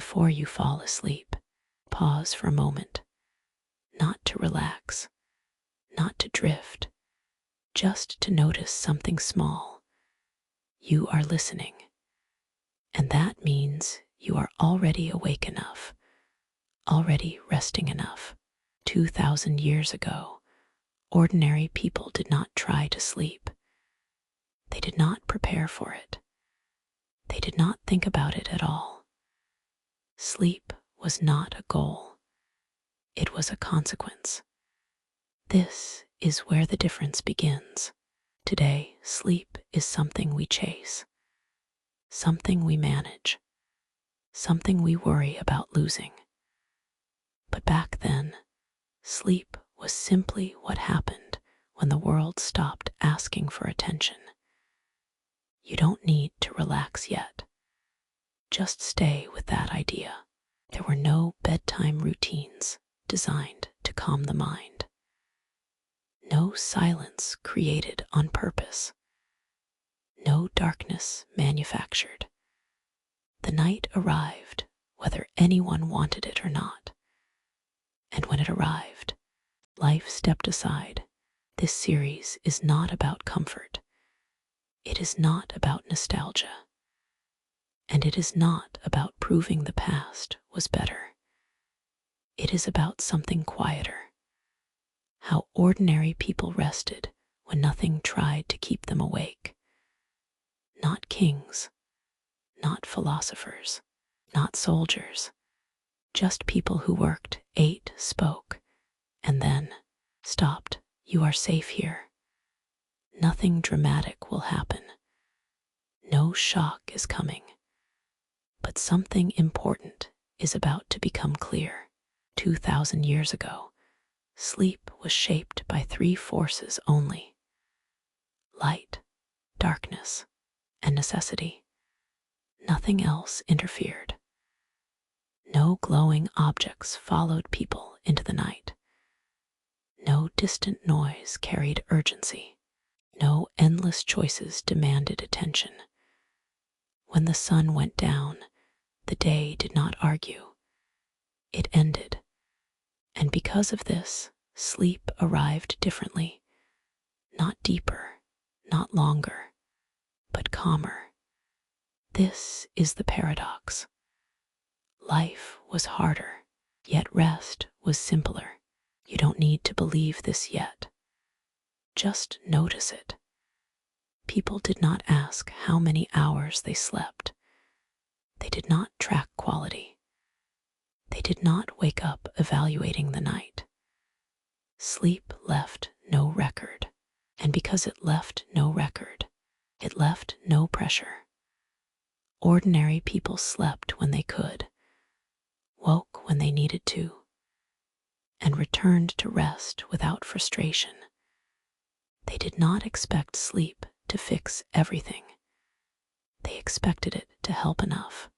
before you fall asleep, pause for a moment, not to relax, not to drift, just to notice something small. You are listening, and that means you are already awake enough, already resting enough. 2,000 years ago, ordinary people did not try to sleep. They did not prepare for it. They did not think about it at all. Sleep was not a goal. It was a consequence. This is where the difference begins. Today, sleep is something we chase, something we manage, something we worry about losing. But back then, sleep was simply what happened when the world stopped asking for attention. You don't need to relax yet. Just stay with that idea. There were no bedtime routines designed to calm the mind. No silence created on purpose. No darkness manufactured. The night arrived, whether anyone wanted it or not. And when it arrived, life stepped aside. This series is not about comfort. It is not about nostalgia. And it is not about proving the past was better. It is about something quieter. How ordinary people rested when nothing tried to keep them awake. Not kings, not philosophers, not soldiers, just people who worked, ate, spoke, and then stopped. You are safe here. Nothing dramatic will happen. No shock is coming. But something important is about to become clear. 2,000 years ago, sleep was shaped by three forces only: light, darkness, and necessity. Nothing else interfered. No glowing objects followed people into the night. No distant noise carried urgency. No endless choices demanded attention. When the sun went down, the day did not argue. It ended. And because of this, sleep arrived differently. Not deeper, not longer, but calmer. This is the paradox. Life was harder, yet rest was simpler. You don't need to believe this yet. Just notice it. People did not ask how many hours they slept. They did not track quality. They did not wake up evaluating the night. Sleep left no record, and because it left no record, it left no pressure. Ordinary people slept when they could, woke when they needed to, and returned to rest without frustration. They did not expect sleep to fix everything. They expected it to help enough.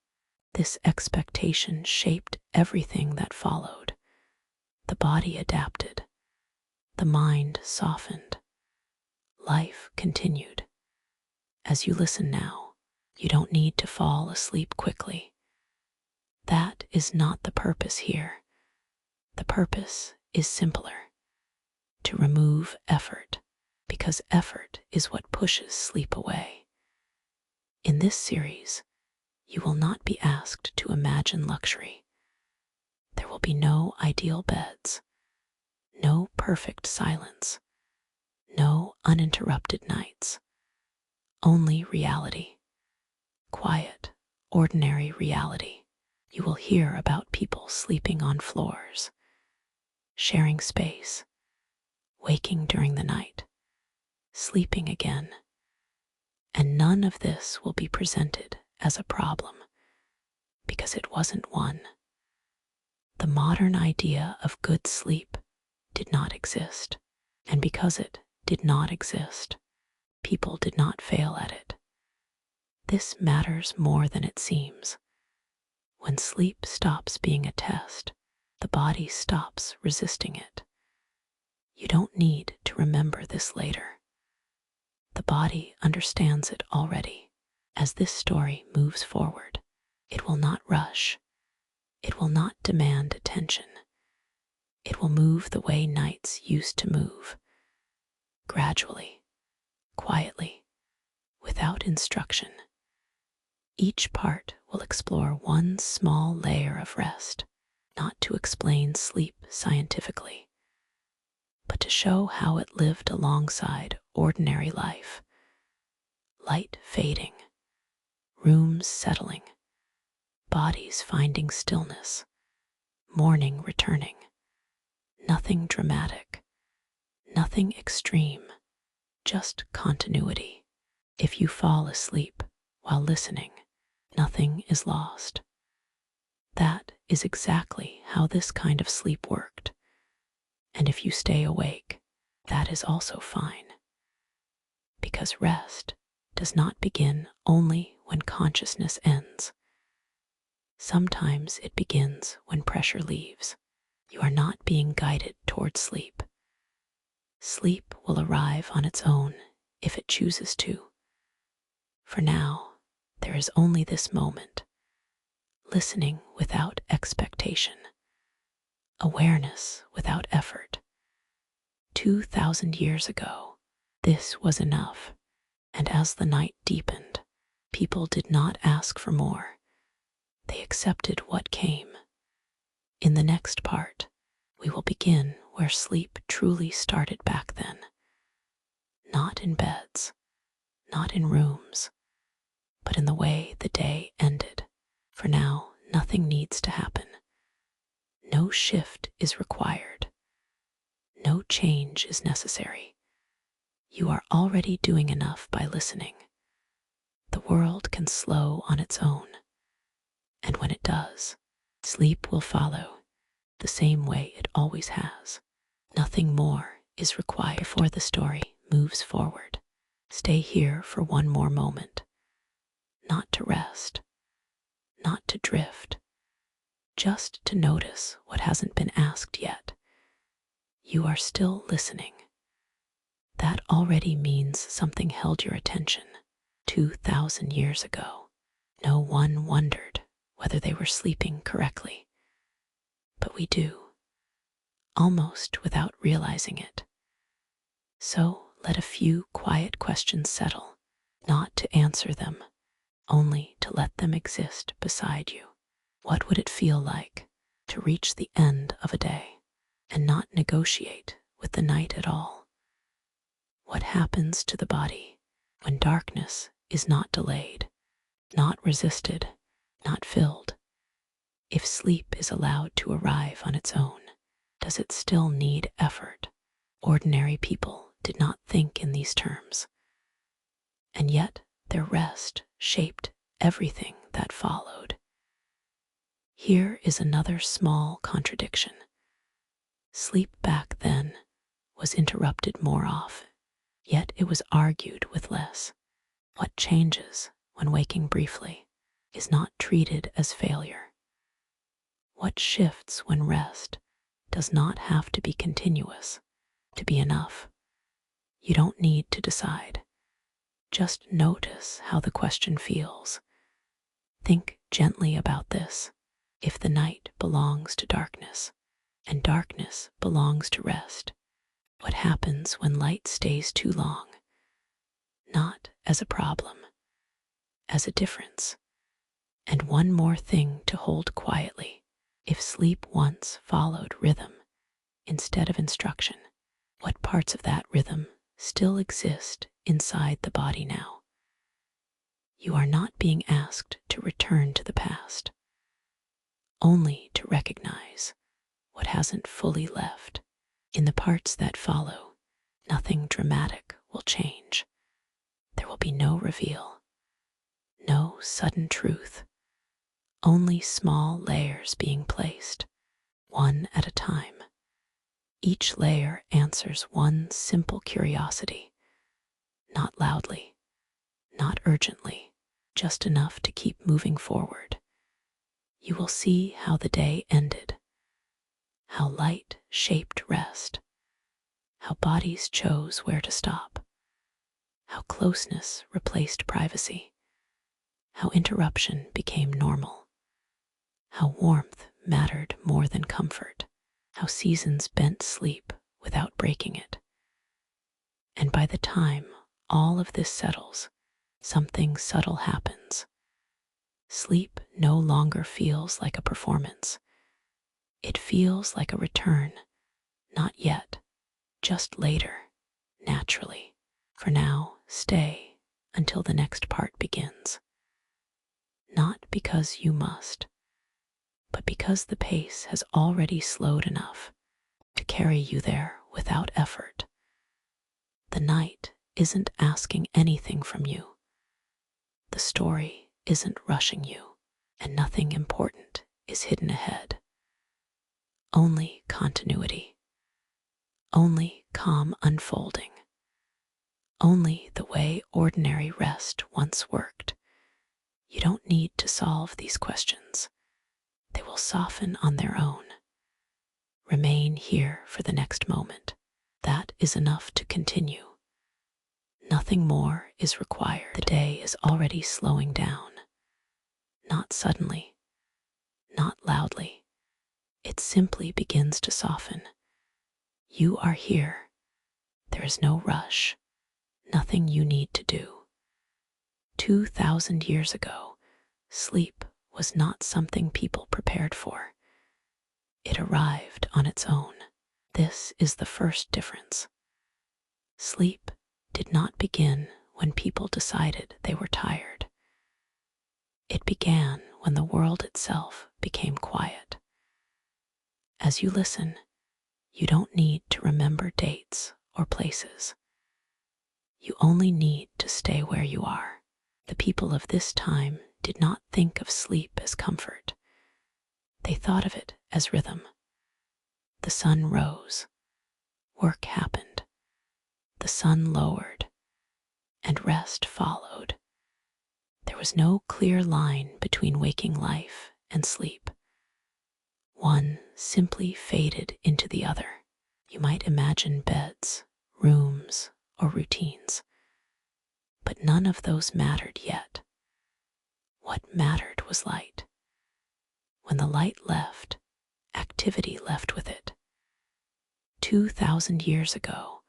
This expectation shaped everything that followed. The body adapted. The mind softened. Life continued. As you listen now, you don't need to fall asleep quickly. That is not the purpose here. The purpose is simpler: to remove effort, because effort is what pushes sleep away. In this series, you will not be asked to imagine luxury. There will be no ideal beds, no perfect silence, no uninterrupted nights. Only reality. Quiet, ordinary reality. You will hear about people sleeping on floors, sharing space, waking during the night, sleeping again. And none of this will be presented as a problem, because it wasn't one. The modern idea of good sleep did not exist, and because it did not exist, people did not fail at it. This matters more than it seems. When sleep stops being a test, the body stops resisting it. You don't need to remember this later. The body understands it already. As this story moves forward, it will not rush. demand attention. It will move the way nights used to move, gradually, quietly, without instruction. Each part will explore one small layer of rest, not to explain sleep scientifically, but to show how it lived alongside ordinary life. Light fading, rooms settling, bodies finding stillness, morning returning. Nothing dramatic, nothing extreme, just continuity. If you fall asleep while listening, nothing is lost. That is exactly how this kind of sleep worked. And if you stay awake, that is also fine. Because rest does not begin only when consciousness ends. Sometimes it begins when pressure leaves. You are not being guided toward sleep. Sleep will arrive on its own if it chooses to. For now, there is only this moment, listening without expectation, awareness without effort. 2,000 years ago, this was enough, and as the night deepened, people did not ask for more. They accepted what came. In the next part, we will begin where sleep truly started back then. Not in beds, not in rooms, but in the way the day ended. For now, nothing needs to happen. No shift is required. No change is necessary. You are already doing enough by listening. The world can slow on its own. And when it does, sleep will follow the same way it always has. Nothing more is required. Before the story moves forward, stay here for one more moment. Not to rest, not to drift, just to notice what hasn't been asked yet. You are still listening. That already means something held your attention. 2,000 years ago, no one wondered whether they were sleeping correctly. But we do, almost without realizing it. So let a few quiet questions settle, not to answer them, only to let them exist beside you. What would it feel like to reach the end of a day and not negotiate with the night at all? What happens to the body when darkness is not delayed, not resisted, not filled? If sleep is allowed to arrive on its own, does it still need effort? Ordinary people did not think in these terms, and yet their rest shaped everything that followed. Here is another small contradiction. Sleep back then was interrupted more often, yet it was argued with less. What changes when waking briefly is not treated as failure. What shifts when rest does not have to be continuous to be enough. You don't need to decide. Just notice how the question feels. Think gently about this. If the night belongs to darkness and darkness belongs to rest, what happens when light stays too long? Not as a problem, as a difference. And one more thing to hold quietly. If sleep once followed rhythm instead of instruction, what parts of that rhythm still exist inside the body now? You are not being asked to return to the past, only to recognize what hasn't fully left. In the parts that follow, nothing dramatic will change. There will be no reveal, no sudden truth, only small layers being placed, one at a time. Each layer answers one simple curiosity, not loudly, not urgently, just enough to keep moving forward. You will see how the day ended, how light shaped rest, how bodies chose where to stop, how closeness replaced privacy, how interruption became normal, how warmth mattered more than comfort, how seasons bent sleep without breaking it. And by the time all of this settles, something subtle happens. Sleep no longer feels like a performance. It feels like a return, not yet, just later, naturally. For now, stay until the next part begins. Not because you must, but because the pace has already slowed enough to carry you there without effort. The night isn't asking anything from you. The story isn't rushing you, and nothing important is hidden ahead. Only continuity. Only calm unfolding. Only the way ordinary rest once worked. You don't need to solve these questions. They will soften on their own. Remain here for the next moment. That is enough to continue. Nothing more is required. The day is already slowing down. Not suddenly, not loudly. It simply begins to soften. You are here. There is no rush, nothing you need to do. 2,000 years ago, sleep was not something people prepared for. It arrived on its own. This is the first difference. Sleep did not begin when people decided they were tired. It began when the world itself became quiet. As you listen, you don't need to remember dates or places. You only need to stay where you are. The people of this time did not think of sleep as comfort. They thought of it as rhythm. The sun rose, work happened, the sun lowered, and rest followed. There was no clear line between waking life and sleep. One simply faded into the other. You might imagine beds, rooms, or routines, but none of those mattered yet. What mattered was light. When the light left, activity left with it. 2,000 years ago,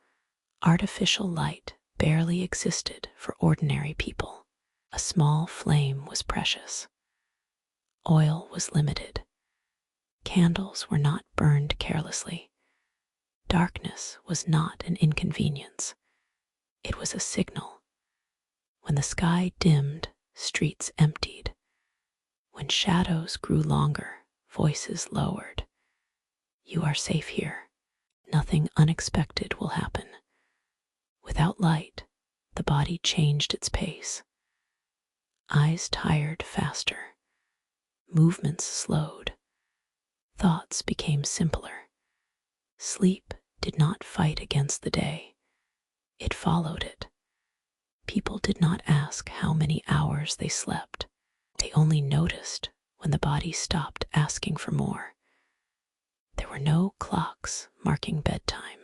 artificial light barely existed for ordinary people. A small flame was precious. Oil was limited. Candles were not burned carelessly. Darkness was not an inconvenience. It was a signal. When the sky dimmed, streets emptied. When shadows grew longer, voices lowered. You are safe here. Nothing unexpected will happen. Without light, the body changed its pace. Eyes tired faster. Movements slowed. Thoughts became simpler. Sleep did not fight against the day. It followed it. People did not ask how many hours they slept. They only noticed when the body stopped asking for more. There were no clocks marking bedtime.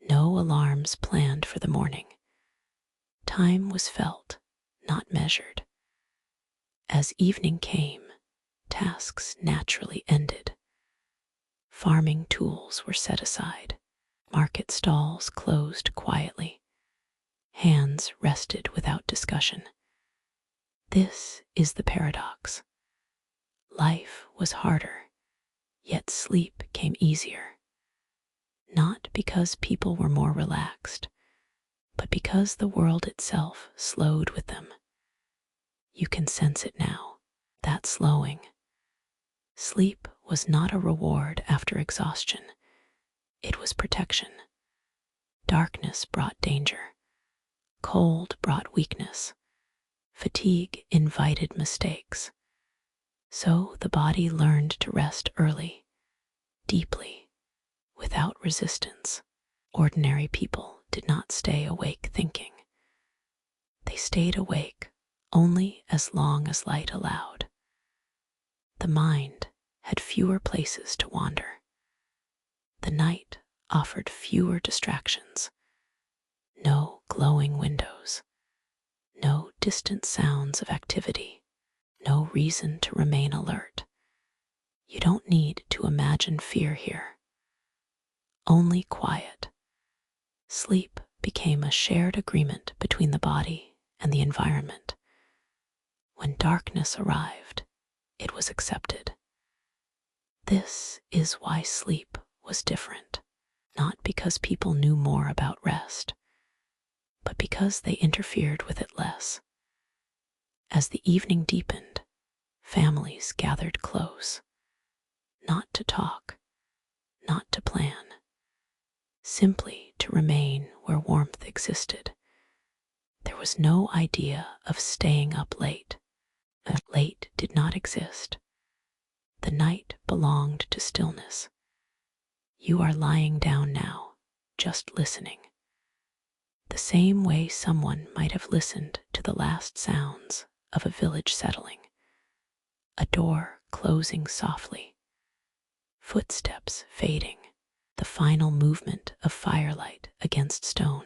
No alarms planned for the morning. Time was felt, not measured. As evening came, tasks naturally ended. Farming tools were set aside. Market stalls closed quietly. Hands rested without discussion. This is the paradox. Life was harder, yet sleep came easier. Not because people were more relaxed, but because the world itself slowed with them. You can sense it now, that slowing. Sleep was not a reward after exhaustion. It was protection. Darkness brought danger. Cold brought weakness. Fatigue invited mistakes. So the body learned to rest early, deeply, without resistance. Ordinary people did not stay awake thinking. They stayed awake only as long as light allowed. The mind had fewer places to wander. The night offered fewer distractions. No glowing windows. No distant sounds of activity. No reason to remain alert. You don't need to imagine fear here, only quiet. Sleep became a shared agreement between the body and the environment. When darkness arrived, it was accepted. This is why sleep was different, not because people knew more about rest, but because they interfered with it less. As the evening deepened, families gathered close, not to talk, not to plan, simply to remain where warmth existed. There was no idea of staying up late. Late did not exist. The night belonged to stillness. You are lying down now, just listening. The same way someone might have listened to the last sounds of a village settling. A door closing softly, footsteps fading, the final movement of firelight against stone.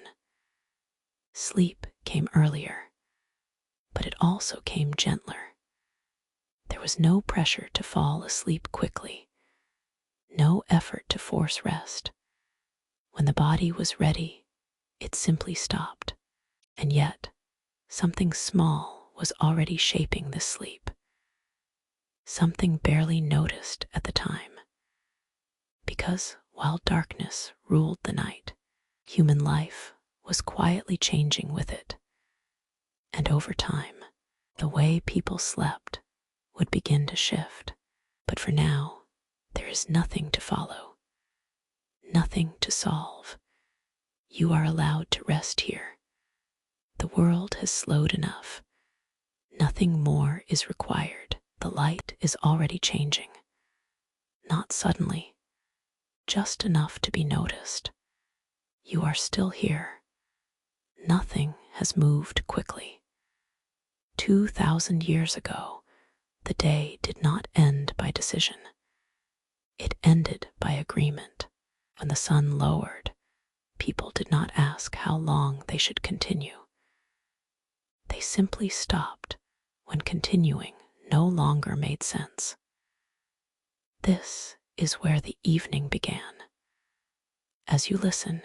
Sleep came earlier, but it also came gentler. There was no pressure to fall asleep quickly, no effort to force rest. When the body was ready, it simply stopped. And yet, something small was already shaping this sleep. Something barely noticed at the time. Because while darkness ruled the night, human life was quietly changing with it. And over time, the way people slept would begin to shift. But for now, there is nothing to follow, nothing to solve. You are allowed to rest here. The world has slowed enough. Nothing more is required. The light is already changing. Not suddenly, just enough to be noticed. You are still here. Nothing has moved quickly. 2,000 years ago, the day did not end by decision. It ended by agreement. When the sun lowered, people did not ask how long they should continue. They simply stopped when continuing no longer made sense. This is where the evening began. As you listen,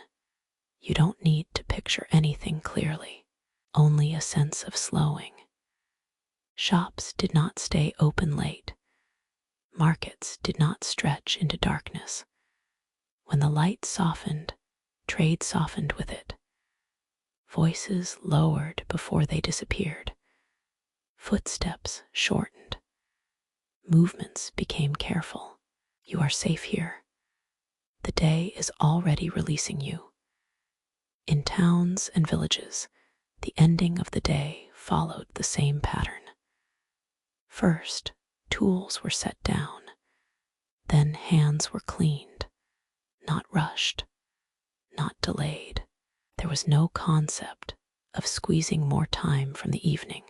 you don't need to picture anything clearly, only a sense of slowing. Shops did not stay open late. Markets did not stretch into darkness. When the light softened, trade softened with it. Voices lowered before they disappeared. Footsteps shortened. Movements became careful. You are safe here. The day is already releasing you. In towns and villages, the ending of the day followed the same pattern. First, tools were set down. Then hands were cleaned, not rushed, not delayed. There was no concept of squeezing more time from the evening.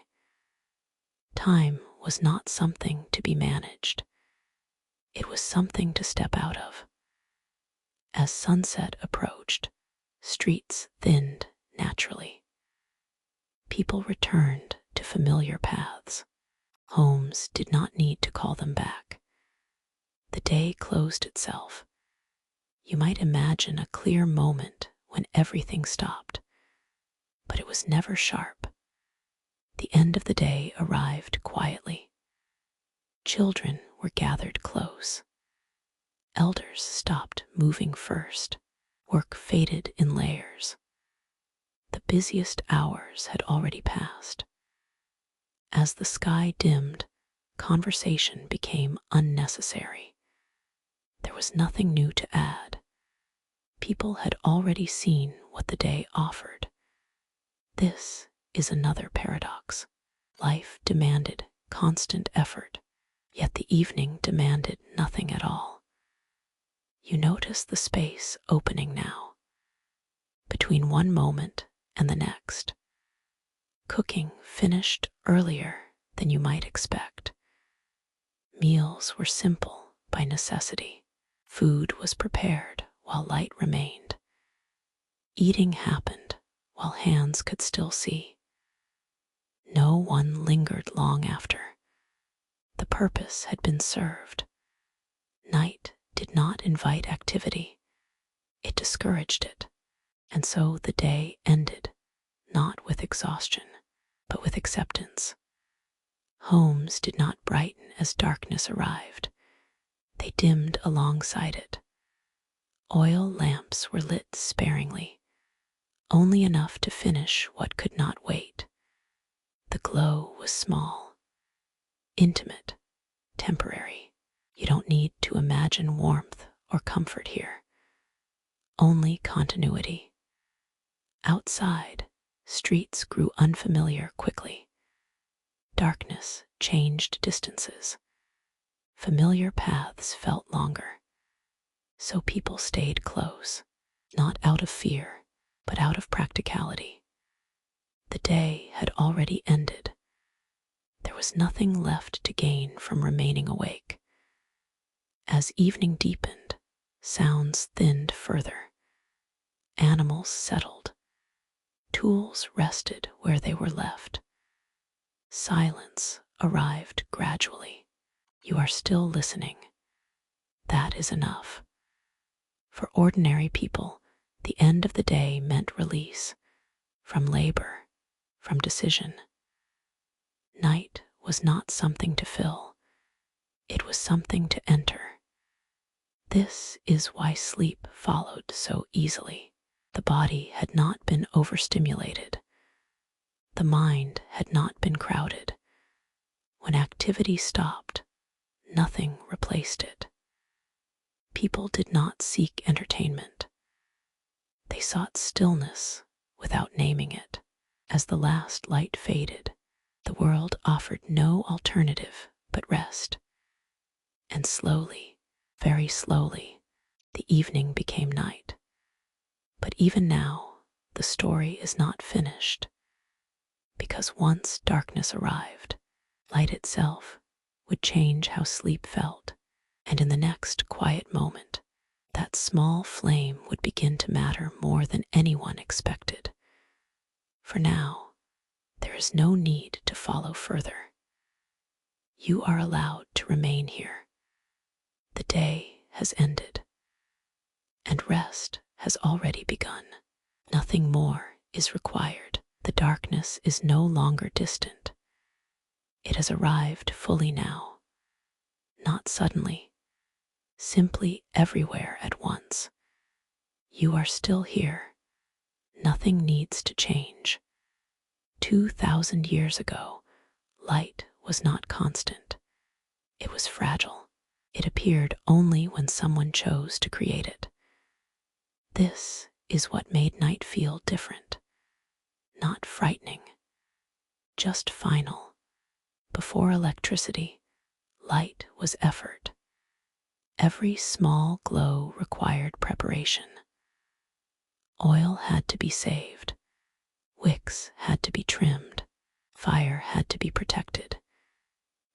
Time was not something to be managed. It was something to step out of. As sunset approached, streets thinned naturally. People returned to familiar paths. Homes did not need to call them back. The day closed itself. You might imagine a clear moment when everything stopped, but it was never sharp. The end of the day arrived quietly. Children were gathered close. Elders stopped moving first. Work faded in layers. The busiest hours had already passed. As the sky dimmed, conversation became unnecessary. There was nothing new to add. People had already seen what the day offered. This is another paradox. Life demanded constant effort, yet the evening demanded nothing at all. You notice the space opening now, between one moment and the next. Cooking finished earlier than you might expect. Meals were simple by necessity. Food was prepared while light remained. Eating happened while hands could still see. No one lingered long after. The purpose had been served. Night did not invite activity, it discouraged it, and so the day ended, not with exhaustion, but with acceptance. Homes did not brighten as darkness arrived, they dimmed alongside it. Oil lamps were lit sparingly, only enough to finish what could not wait. The glow was small, intimate, temporary. You don't need to imagine warmth or comfort here, only continuity. Outside, streets grew unfamiliar quickly. Darkness changed distances. Familiar paths felt longer, so people stayed close, not out of fear, but out of practicality. The day had already ended. There was nothing left to gain from remaining awake. As evening deepened, sounds thinned further. Animals settled. Tools rested where they were left. Silence arrived gradually. You are still listening. That is enough. For ordinary people, the end of the day meant release from labor, from decision. Night was not something to fill. It was something to enter. This is why sleep followed so easily. The body had not been overstimulated. The mind had not been crowded. When activity stopped, nothing replaced it. People did not seek entertainment. They sought stillness without naming it. As the last light faded, the world offered no alternative but rest. And slowly, very slowly, the evening became night. But even now, the story is not finished. Because once darkness arrived, light itself would change how sleep felt, and in the next quiet moment, that small flame would begin to matter more than anyone expected. For now, there is no need to follow further. You are allowed to remain here. The day has ended, and rest has already begun. Nothing more is required. The darkness is no longer distant. It has arrived fully now, not suddenly, simply everywhere at once. You are still here. Nothing needs to change. 2,000 years ago, light was not constant. It was fragile. It appeared only when someone chose to create it. This is what made night feel different. Not frightening, just final. Before electricity, light was effort. Every small glow required preparation. Oil had to be saved. Wicks had to be trimmed. Fire had to be protected.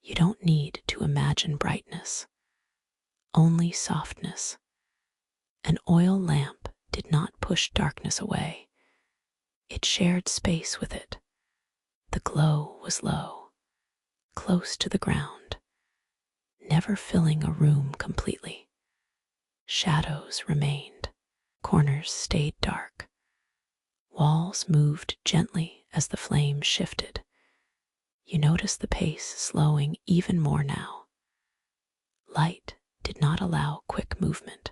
You don't need to imagine brightness, only softness. An oil lamp did not push darkness away. It shared space with it. The glow was low, close to the ground, never filling a room completely. Shadows remained. Corners stayed dark. Walls moved gently as the flame shifted. You notice the pace slowing even more now. Light did not allow quick movement.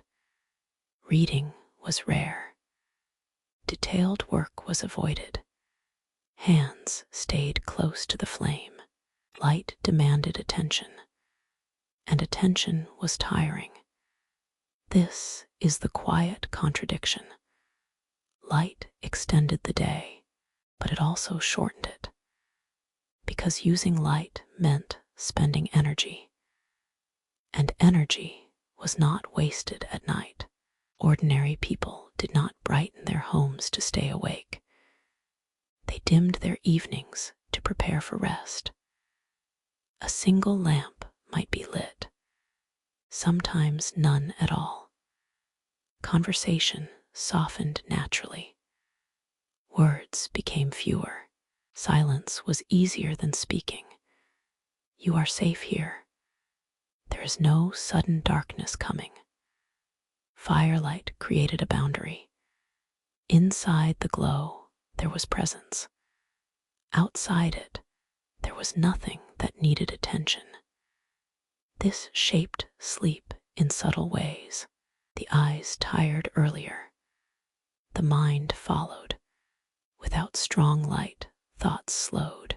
Reading was rare. Detailed work was avoided. Hands stayed close to the flame. Light demanded attention, and attention was tiring. This is the quiet contradiction. Light extended the day, but it also shortened it, because using light meant spending energy, and energy was not wasted at night. Ordinary people did not brighten their homes to stay awake. They dimmed their evenings to prepare for rest. A single lamp might be lit, sometimes none at all. Conversation softened naturally. Words became fewer. Silence was easier than speaking. You are safe here. There is no sudden darkness coming. Firelight created a boundary. Inside the glow, there was presence. Outside it, there was nothing that needed attention. This shaped sleep in subtle ways. The eyes tired earlier. The mind followed. Without strong light, thoughts slowed.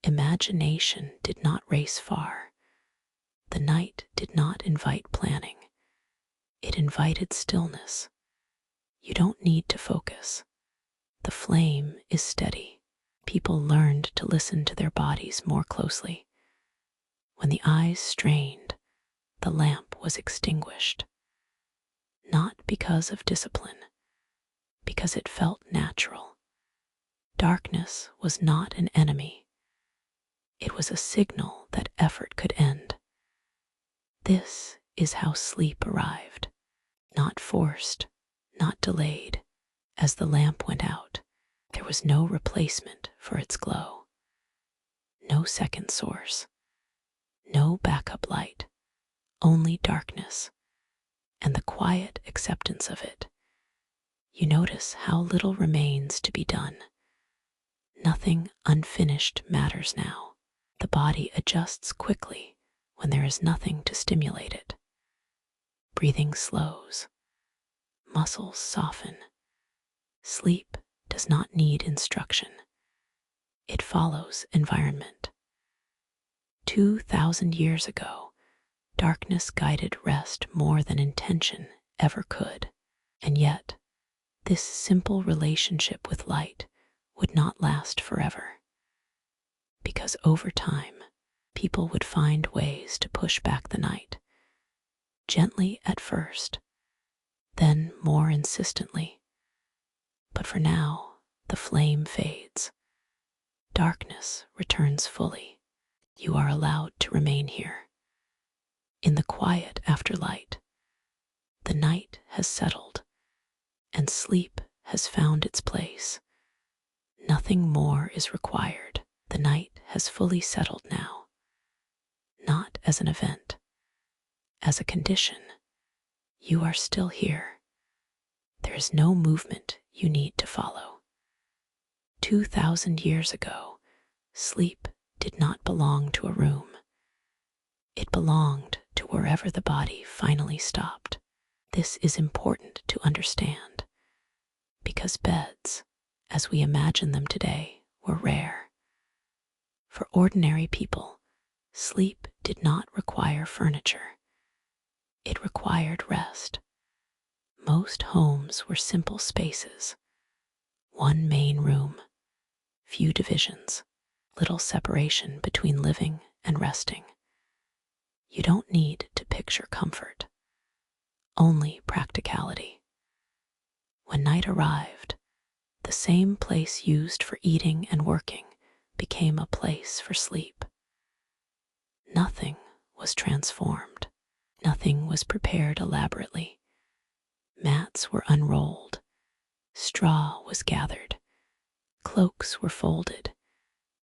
Imagination did not race far. The night did not invite planning. It invited stillness. You don't need to focus. The flame is steady. People learned to listen to their bodies more closely. When the eyes strained, the lamp was extinguished. Not because of discipline, because it felt natural. Darkness was not an enemy. It was a signal that effort could end. This is how sleep arrived. Not forced, not delayed. As the lamp went out, there was no replacement for its glow. No second source. No backup light. Only darkness. And the quiet acceptance of it. You notice how little remains to be done. Nothing unfinished matters now. The body adjusts quickly when there is nothing to stimulate it. Breathing slows. Muscles soften. Sleep does not need instruction. It follows environment. 2,000 years ago, darkness guided rest more than intention ever could. And yet, this simple relationship with light would not last forever. Because over time, people would find ways to push back the night. Gently at first, then more insistently. But for now, the flame fades. Darkness returns fully. You are allowed to remain here. In the quiet after light, the night has settled, and sleep has found its place. Nothing more is required. The night has fully settled now. Not as an event, as a condition. You are still here. There is no movement you need to follow. 2,000 years ago, sleep did not belong to a room. It belonged to wherever the body finally stopped. This is important to understand, because beds, as we imagine them today, were rare. For ordinary people, sleep did not require furniture. It required rest. Most homes were simple spaces. One main room, few divisions, little separation between living and resting. You don't need to picture comfort, only practicality. When night arrived, the same place used for eating and working became a place for sleep. Nothing was transformed. Nothing was prepared elaborately. Mats were unrolled. Straw was gathered. Cloaks were folded.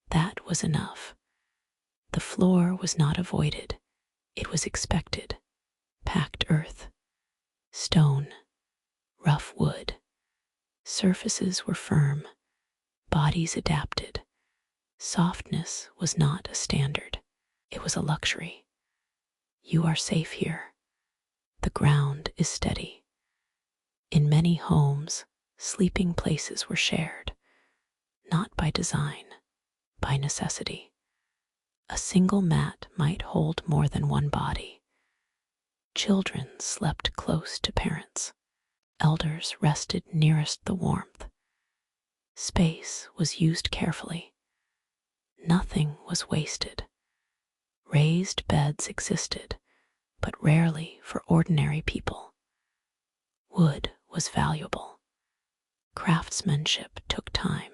That was enough. The floor was not avoided. It was expected. Packed earth, stone, rough wood. Surfaces were firm. Bodies adapted. Softness was not a standard. It was a luxury. You are safe here. The ground is steady. In many homes, sleeping places were shared, not by design, by necessity. A single mat might hold more than one body. Children slept close to parents. Elders rested nearest the warmth. Space was used carefully. Nothing was wasted. Raised beds existed, but rarely for ordinary people. Wood was valuable. Craftsmanship took time.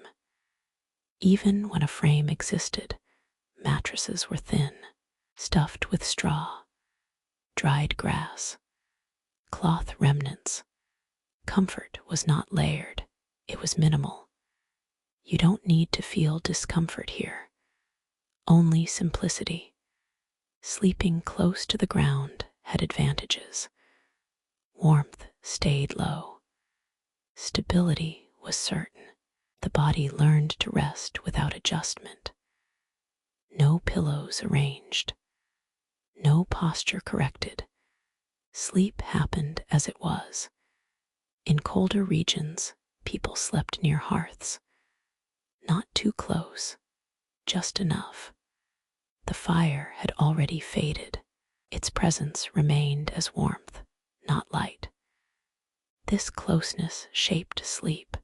Even when a frame existed, mattresses were thin, stuffed with straw, dried grass, cloth remnants. Comfort was not layered, it was minimal. You don't need to feel discomfort here, only simplicity. Sleeping close to the ground had advantages. Warmth stayed low. Stability was certain. The body learned to rest without adjustment. No pillows arranged. No posture corrected. Sleep happened as it was. In colder regions, people slept near hearths. Not too close, just enough. The fire had already faded. Its presence remained as warmth, not light. This closeness shaped sleep.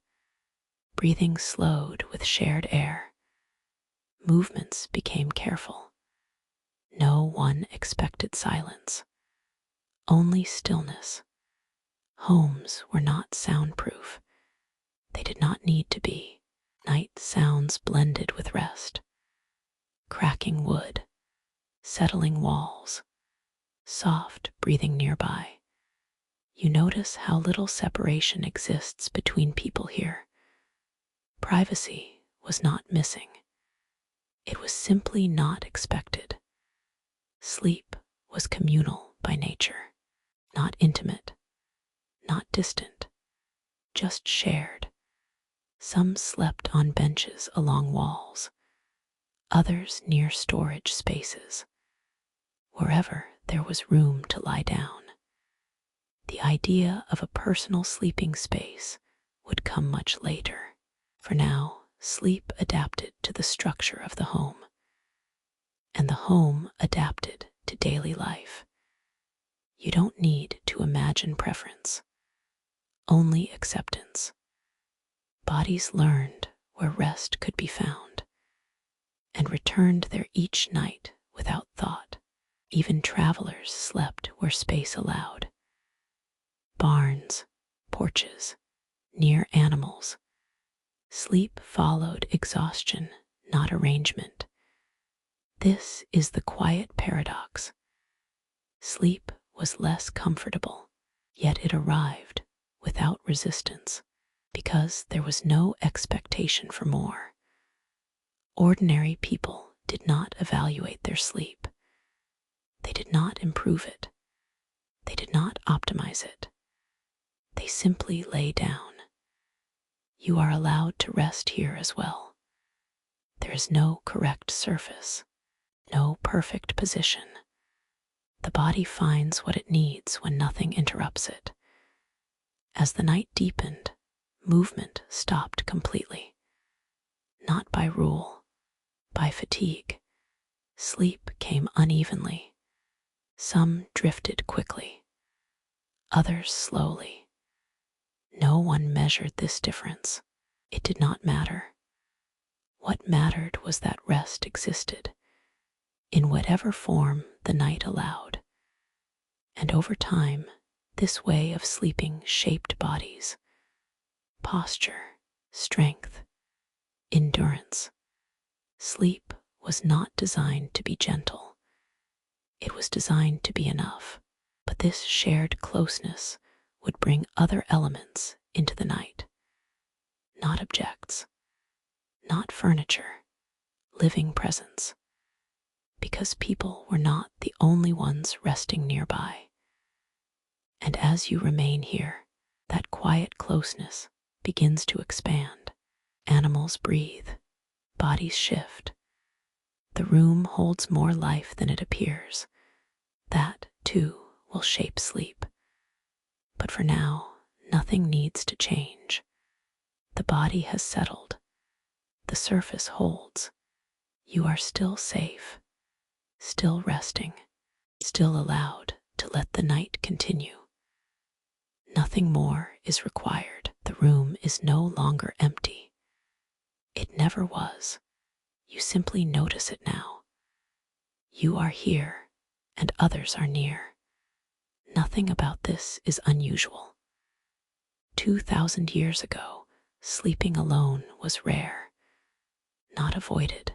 Breathing slowed with shared air. Movements became careful. No one expected silence. Only stillness. Homes were not soundproof. They did not need to be. Night sounds blended with rest. Cracking wood, settling walls, soft breathing nearby. You notice how little separation exists between people here. Privacy was not missing. It was simply not expected. Sleep was communal by nature, not intimate, not distant, just shared. Some slept on benches along walls, others near storage spaces, wherever there was room to lie down. The idea of a personal sleeping space would come much later. For now, sleep adapted to the structure of the home, and the home adapted to daily life. You don't need to imagine preference, only acceptance. Bodies learned where rest could be found, and returned there each night without thought. Even travelers slept where space allowed. Barns, porches, near animals. Sleep followed exhaustion, not arrangement. This is the quiet paradox. Sleep was less comfortable, yet it arrived without resistance, because there was no expectation for more. Ordinary people did not evaluate their sleep. They did not improve it. They did not optimize it. They simply lay down. You are allowed to rest here as well. There is no correct surface, no perfect position. The body finds what it needs when nothing interrupts it. As the night deepened, movement stopped completely. Not by rule, by fatigue. Sleep came unevenly. Some drifted quickly, others slowly. No one measured this difference. It did not matter. What mattered was that rest existed, in whatever form the night allowed. And over time, this way of sleeping shaped bodies. Posture, strength, endurance. Sleep was not designed to be gentle. It was designed to be enough. But this shared closeness would bring other elements into the night. Not objects, not furniture, living presence. Because people were not the only ones resting nearby. And as you remain here, that quiet closeness begins to expand. Animals breathe, bodies shift. The room holds more life than it appears. That, too, will shape sleep. But for now, nothing needs to change. The body has settled. The surface holds. You are still safe, still resting, still allowed to let the night continue. Nothing more is required. The room is no longer empty. It never was. You simply notice it now. You are here, and others are near. Nothing about this is unusual. 2,000 years ago, sleeping alone was rare. Not avoided,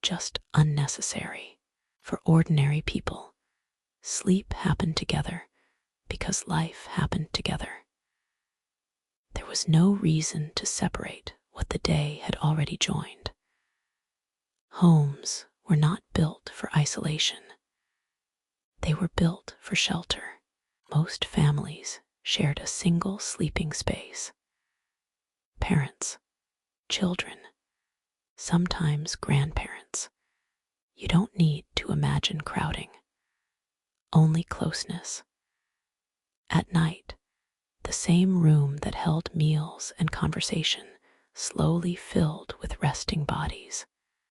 just unnecessary. For ordinary people, sleep happened together because life happened together. There was no reason to separate what the day had already joined. Homes were not built for isolation. They were built for shelter. Most families shared a single sleeping space. Parents, children, sometimes grandparents. You don't need to imagine crowding, only closeness. At night, the same room that held meals and conversation slowly filled with resting bodies,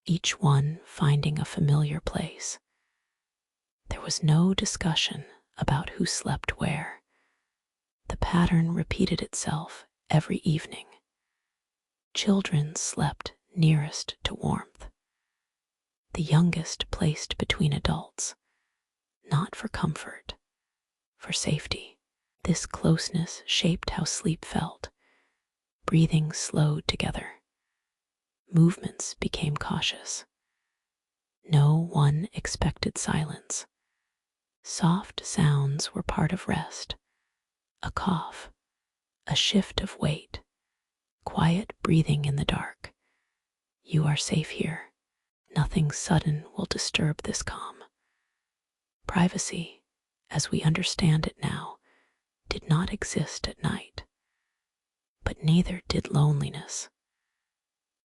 each one finding a familiar place. There was no discussion about who slept where. The pattern repeated itself every evening. Children slept nearest to warmth. The youngest placed between adults, not for comfort, for safety. This closeness shaped how sleep felt. Breathing slowed together. Movements became cautious. No one expected silence. Soft sounds were part of rest. A cough, a shift of weight, quiet breathing in the dark. You are safe here. Nothing sudden will disturb this calm. Privacy, as we understand it now, did not exist at night. But neither did loneliness.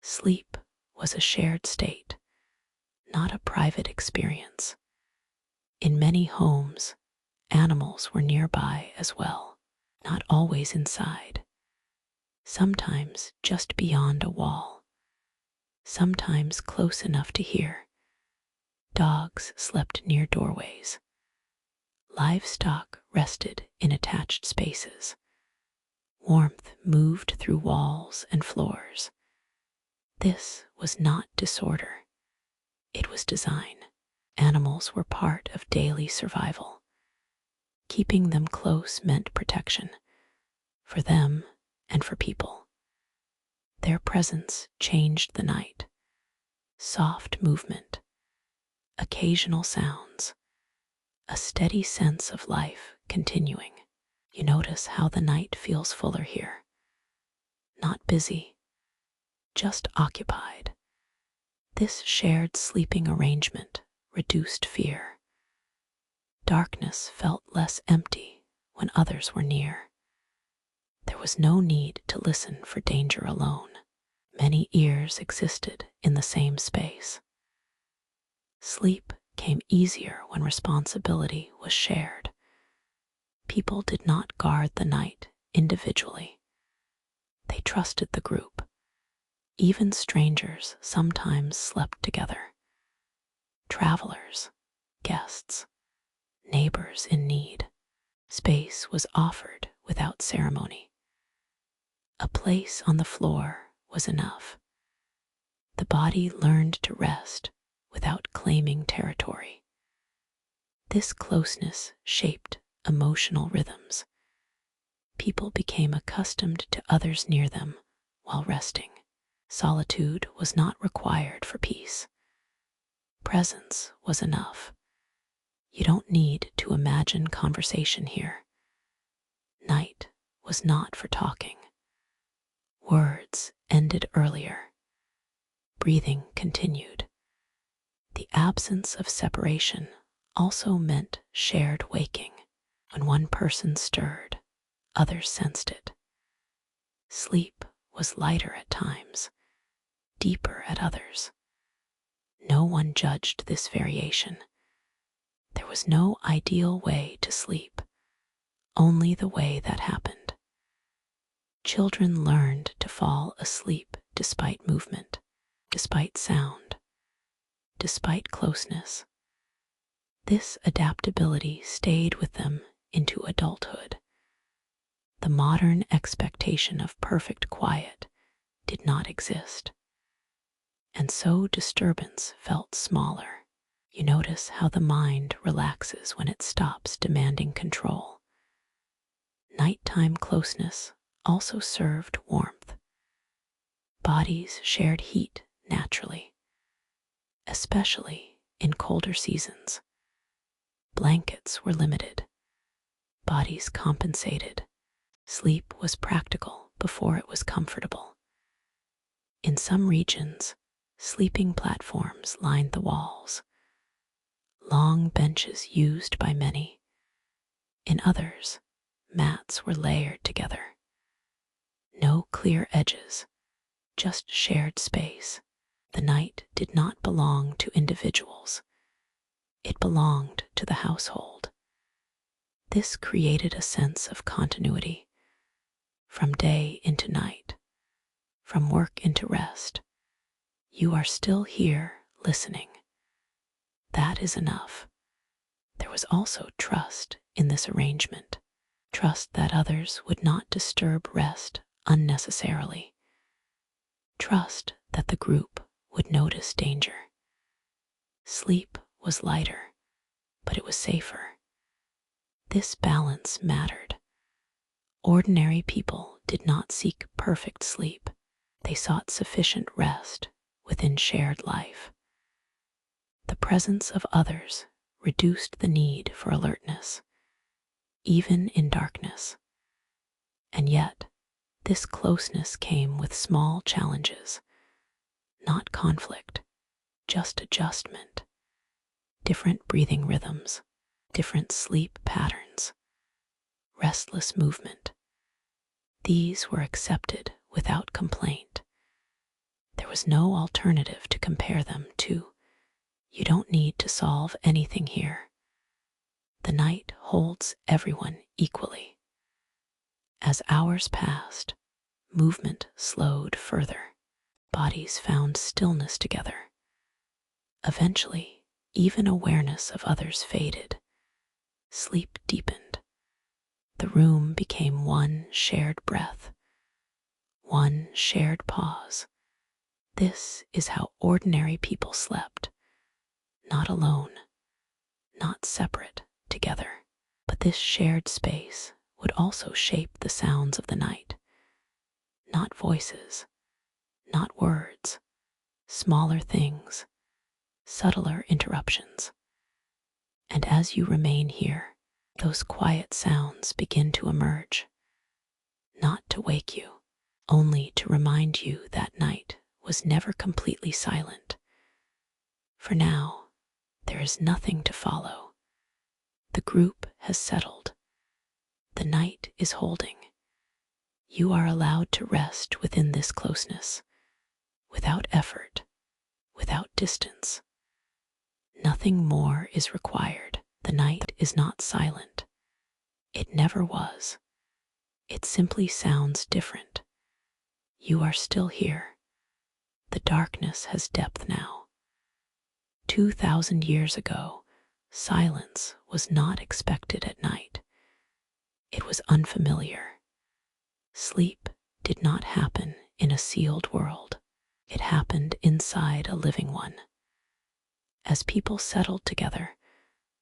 Sleep was a shared state, not a private experience. In many homes, animals were nearby as well, not always inside. Sometimes just beyond a wall, sometimes close enough to hear. Dogs slept near doorways. Livestock rested in attached spaces. Warmth moved through walls and floors. This was not disorder. It was design. Animals were part of daily survival. Keeping them close meant protection, for them and for people. Their presence changed the night. Soft movement, occasional sounds, a steady sense of life continuing. You notice how the night feels fuller here. Not busy, just occupied. This shared sleeping arrangement reduced fear. Darkness felt less empty when others were near. There was no need to listen for danger alone. Many ears existed in the same space. Sleep came easier when responsibility was shared. People did not guard the night individually. They trusted the group. Even strangers sometimes slept together. Travelers, guests, neighbors in need. Space was offered without ceremony. A place on the floor was enough. The body learned to rest without claiming territory. This closeness shaped emotional rhythms. People became accustomed to others near them while resting. Solitude was not required for peace. Presence was enough. You don't need to imagine conversation here. Night was not for talking. Words ended earlier. Breathing continued. The absence of separation also meant shared waking. When one person stirred, others sensed it. Sleep was lighter at times, deeper at others. No one judged this variation. There was no ideal way to sleep, only the way that happened. Children learned to fall asleep despite movement, despite sound, despite closeness. This adaptability stayed with them into adulthood. The modern expectation of perfect quiet did not exist, and so disturbance felt smaller. You notice how the mind relaxes when it stops demanding control. Nighttime closeness also served warmth. Bodies shared heat naturally, especially in colder seasons. Blankets were limited. Bodies compensated. Sleep was practical before it was comfortable. In some regions, sleeping platforms lined the walls. long benches used by many. In others, mats were layered together. No clear edges, just shared space. The night did not belong to individuals. It belonged to the household. This created a sense of continuity, from day into night, from work into rest. You are still here, listening. That is enough. There was also trust in this arrangement, trust that others would not disturb rest unnecessarily, trust that the group would notice danger. Sleep was lighter, but it was safer. This balance mattered. Ordinary people did not seek perfect sleep. They sought sufficient rest within shared life. The presence of others reduced the need for alertness, even in darkness. And yet, this closeness came with small challenges, not conflict, just adjustment. Different breathing rhythms, different sleep patterns, restless movement. These were accepted without complaint. There was no alternative to compare them to. You don't need to solve anything here. The night holds everyone equally. As hours passed, movement slowed further. Bodies found stillness together. Eventually, even awareness of others faded. Sleep deepened. The room became one shared breath, one shared pause. This is how ordinary people slept, not alone, not separate, together. But this shared space would also shape the sounds of the night. Not voices, not words, smaller things, subtler interruptions. And as you remain here, those quiet sounds begin to emerge, not to wake you, only to remind you that night was never completely silent. For now, there is nothing to follow. The group has settled. The night is holding. You are allowed to rest within this closeness, without effort, without distance. Nothing more is required. The night is not silent. It never was. It simply sounds different. You are still here. The darkness has depth now. 2,000 years ago, silence was not expected at night. It was unfamiliar. Sleep did not happen in a sealed world. It happened inside a living one. As people settled together,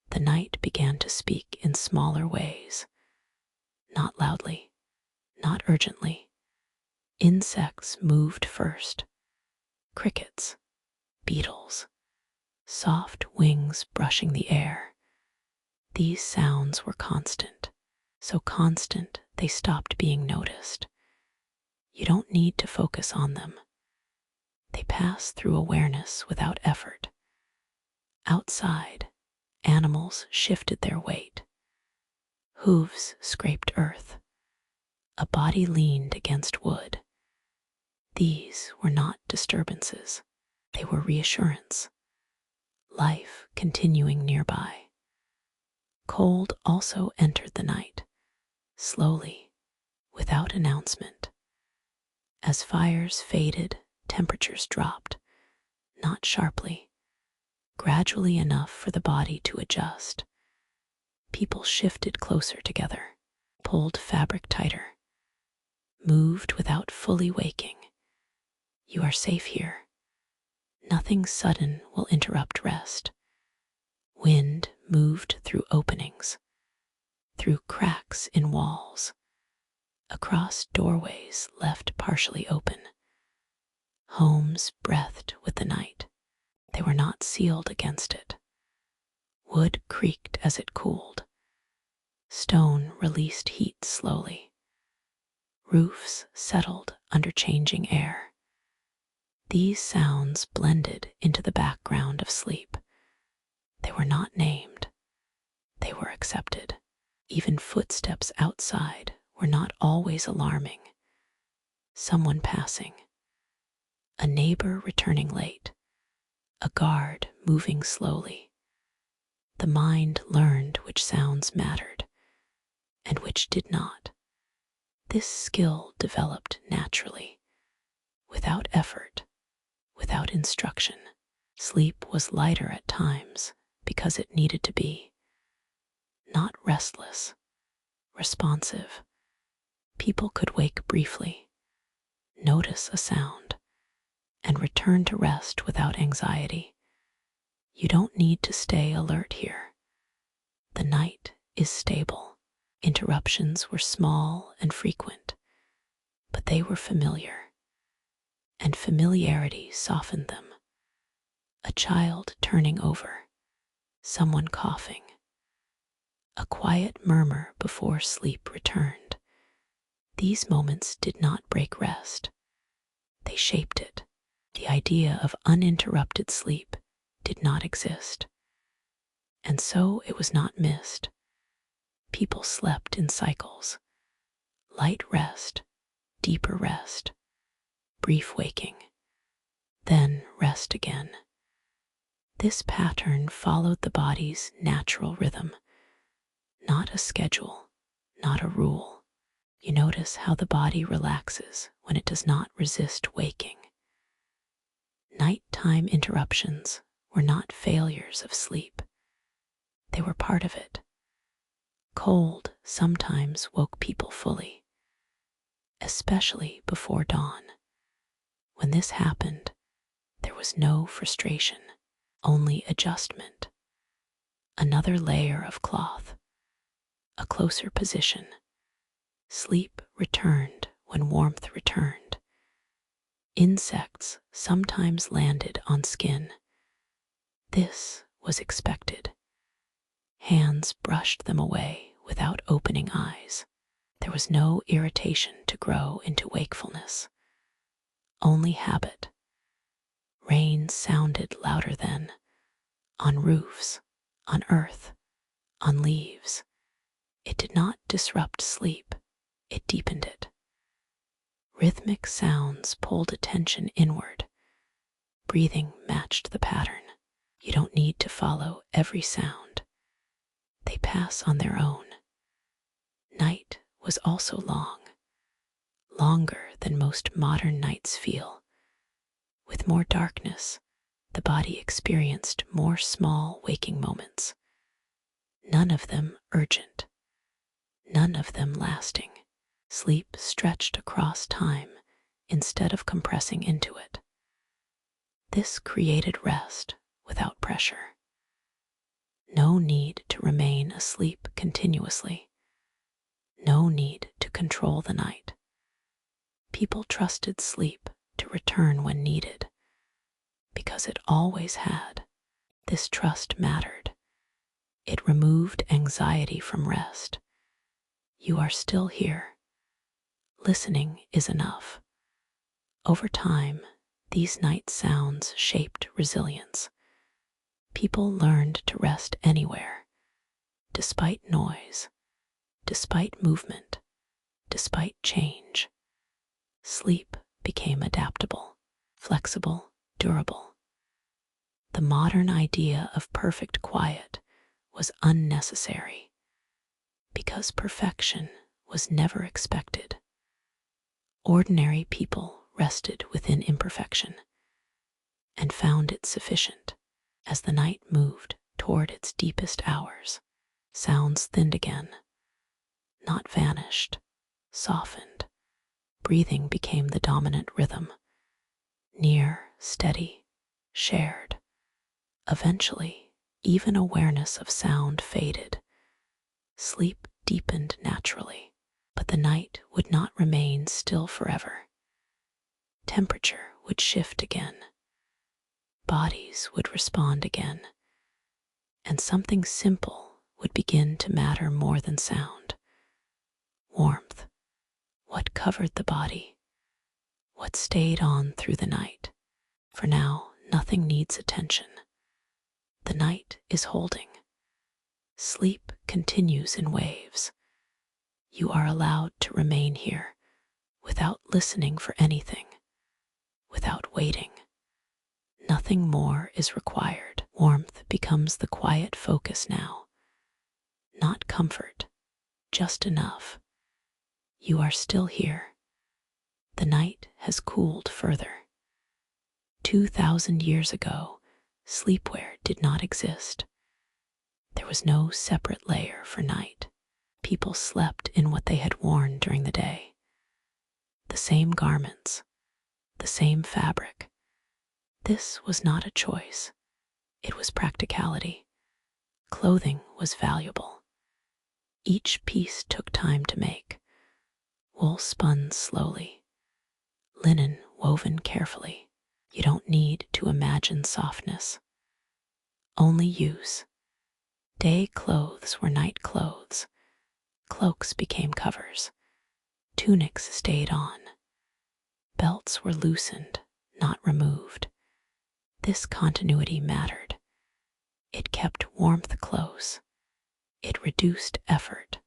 the night began to speak in smaller ways. Not loudly, not urgently. Insects moved first. Crickets, beetles, soft wings brushing the air. These sounds were constant, so constant they stopped being noticed. You don't need to focus on them. They pass through awareness without effort. Outside, animals shifted their weight. Hooves scraped earth. A body leaned against wood. These were not disturbances. They were reassurance. Life continuing nearby. Cold also entered the night, slowly, without announcement. As fires faded, temperatures dropped, not sharply, gradually enough for the body to adjust. People shifted closer together, pulled fabric tighter, moved without fully waking. You are safe here. Nothing sudden will interrupt rest. Wind moved through openings, through cracks in walls, across doorways left partially open. Homes breathed with the night. They were not sealed against it. Wood creaked as it cooled. Stone released heat slowly. Roofs settled under changing air. These sounds blended into the background of sleep. They were not named, they were accepted. Even footsteps outside were not always alarming. Someone passing, a neighbor returning late, a guard moving slowly. The mind learned which sounds mattered and which did not. This skill developed naturally, without effort, without instruction. Sleep was lighter at times because it needed to be, not restless, responsive. People could wake briefly, notice a sound, and return to rest without anxiety. You don't need to stay alert here. The night is stable. Interruptions were small and frequent, but they were familiar, and familiarity softened them. A child turning over, someone coughing, a quiet murmur before sleep returned. These moments did not break rest. They shaped it. The idea of uninterrupted sleep did not exist, and so it was not missed. People slept in cycles. Light rest, deeper rest, brief waking, then rest again. This pattern followed the body's natural rhythm, not a schedule, not a rule. You notice how the body relaxes when it does not resist waking. Nighttime interruptions were not failures of sleep. They were part of it. Cold sometimes woke people fully, especially before dawn. When this happened, there was no frustration, only adjustment. Another layer of cloth, a closer position. Sleep returned when warmth returned. Insects sometimes landed on skin. This was expected. Hands brushed them away without opening eyes. There was no irritation to grow into wakefulness, only habit. Rain sounded louder then, on roofs, on earth, on leaves. It did not disrupt sleep, it deepened it. Rhythmic sounds pulled attention inward. Breathing matched the pattern. You don't need to follow every sound. They pass on their own. Night was also long, longer than most modern nights feel. With more darkness, the body experienced more small waking moments. None of them urgent, none of them lasting. Sleep stretched across time instead of compressing into it. This created rest without pressure. No need to remain asleep continuously. No need to control the night. People trusted sleep to return when needed, because it always had. This trust mattered. It removed anxiety from rest. You are still here. Listening is enough. Over time, these night sounds shaped resilience. People learned to rest anywhere, despite noise, despite movement, despite change. Sleep became adaptable, flexible, durable. The modern idea of perfect quiet was unnecessary, because perfection was never expected. Ordinary people rested within imperfection and found it sufficient. As the night moved toward its deepest hours, sounds thinned again, not vanished, softened. Breathing became the dominant rhythm, near, steady, shared. Eventually, even awareness of sound faded. Sleep deepened naturally, but the night would not remain still forever. Temperature would shift again. Bodies would respond again, and something simple would begin to matter more than sound. Warmth, what covered the body, what stayed on through the night. For now, nothing needs attention. The night is holding. Sleep continues in waves. You are allowed to remain here without listening for anything, without waiting. Nothing more is required. Warmth becomes the quiet focus now. Not comfort, just enough. You are still here. The night has cooled further. 2,000 years ago, sleepwear did not exist. There was no separate layer for night. People slept in what they had worn during the day. The same garments, the same fabric. This was not a choice. It was practicality. Clothing was valuable. Each piece took time to make. Wool spun slowly. Linen woven carefully. You don't need to imagine softness. Only use. Day clothes were night clothes. Cloaks became covers. Tunics stayed on. Belts were loosened, not removed. This continuity mattered. It kept warmth close. It reduced effort.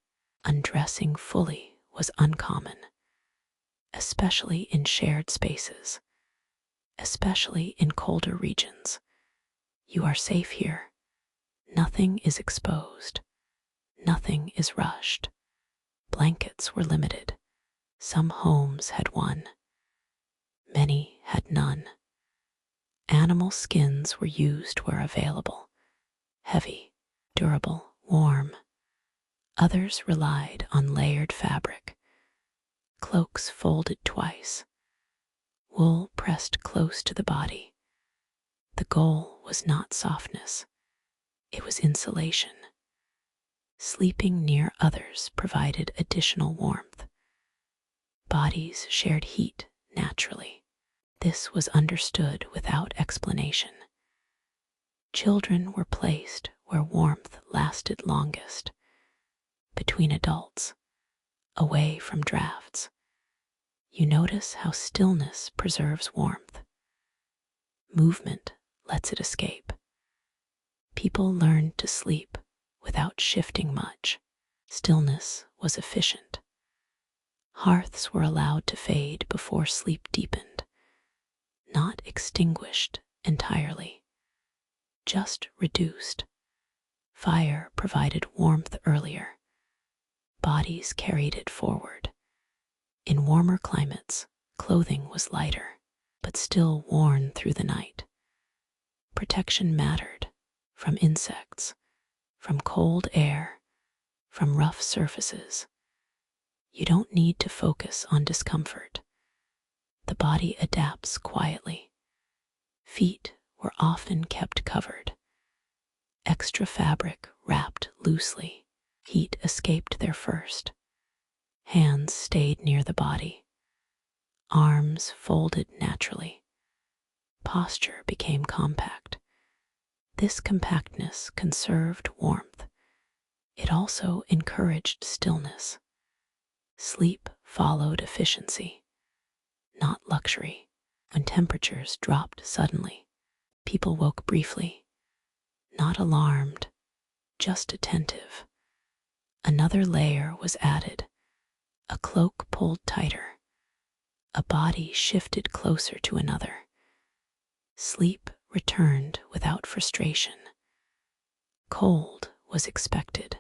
Undressing fully was uncommon, especially in shared spaces, especially in colder regions. You are safe here. Nothing is exposed. Nothing is rushed. Blankets were limited. Some homes had one. Many had none. Animal skins were used where available. Heavy, durable, warm. Others relied on layered fabric. Cloaks folded twice. Wool pressed close to the body. The goal was not softness. It was insulation. Sleeping near others provided additional warmth. Bodies shared heat naturally. This was understood without explanation. Children were placed where warmth lasted longest, between adults, away from drafts. You notice how stillness preserves warmth. Movement lets it escape. People learned to sleep without shifting much. Stillness was efficient. Hearths were allowed to fade before sleep deepened, not extinguished entirely, just reduced. Fire provided warmth earlier. Bodies carried it forward. In warmer climates, clothing was lighter, but still worn through the night. Protection mattered, from insects, from cold air, from rough surfaces. You don't need to focus on discomfort. The body adapts quietly. Feet were often kept covered. Extra fabric wrapped loosely. Heat escaped there first. Hands stayed near the body. Arms folded naturally. Posture became compact. This compactness conserved warmth. It also encouraged stillness. Sleep followed efficiency, not luxury. When temperatures dropped suddenly, people woke briefly, not alarmed, just attentive. Another layer was added. A cloak pulled tighter. A body shifted closer to another. Sleep returned without frustration. Cold was expected.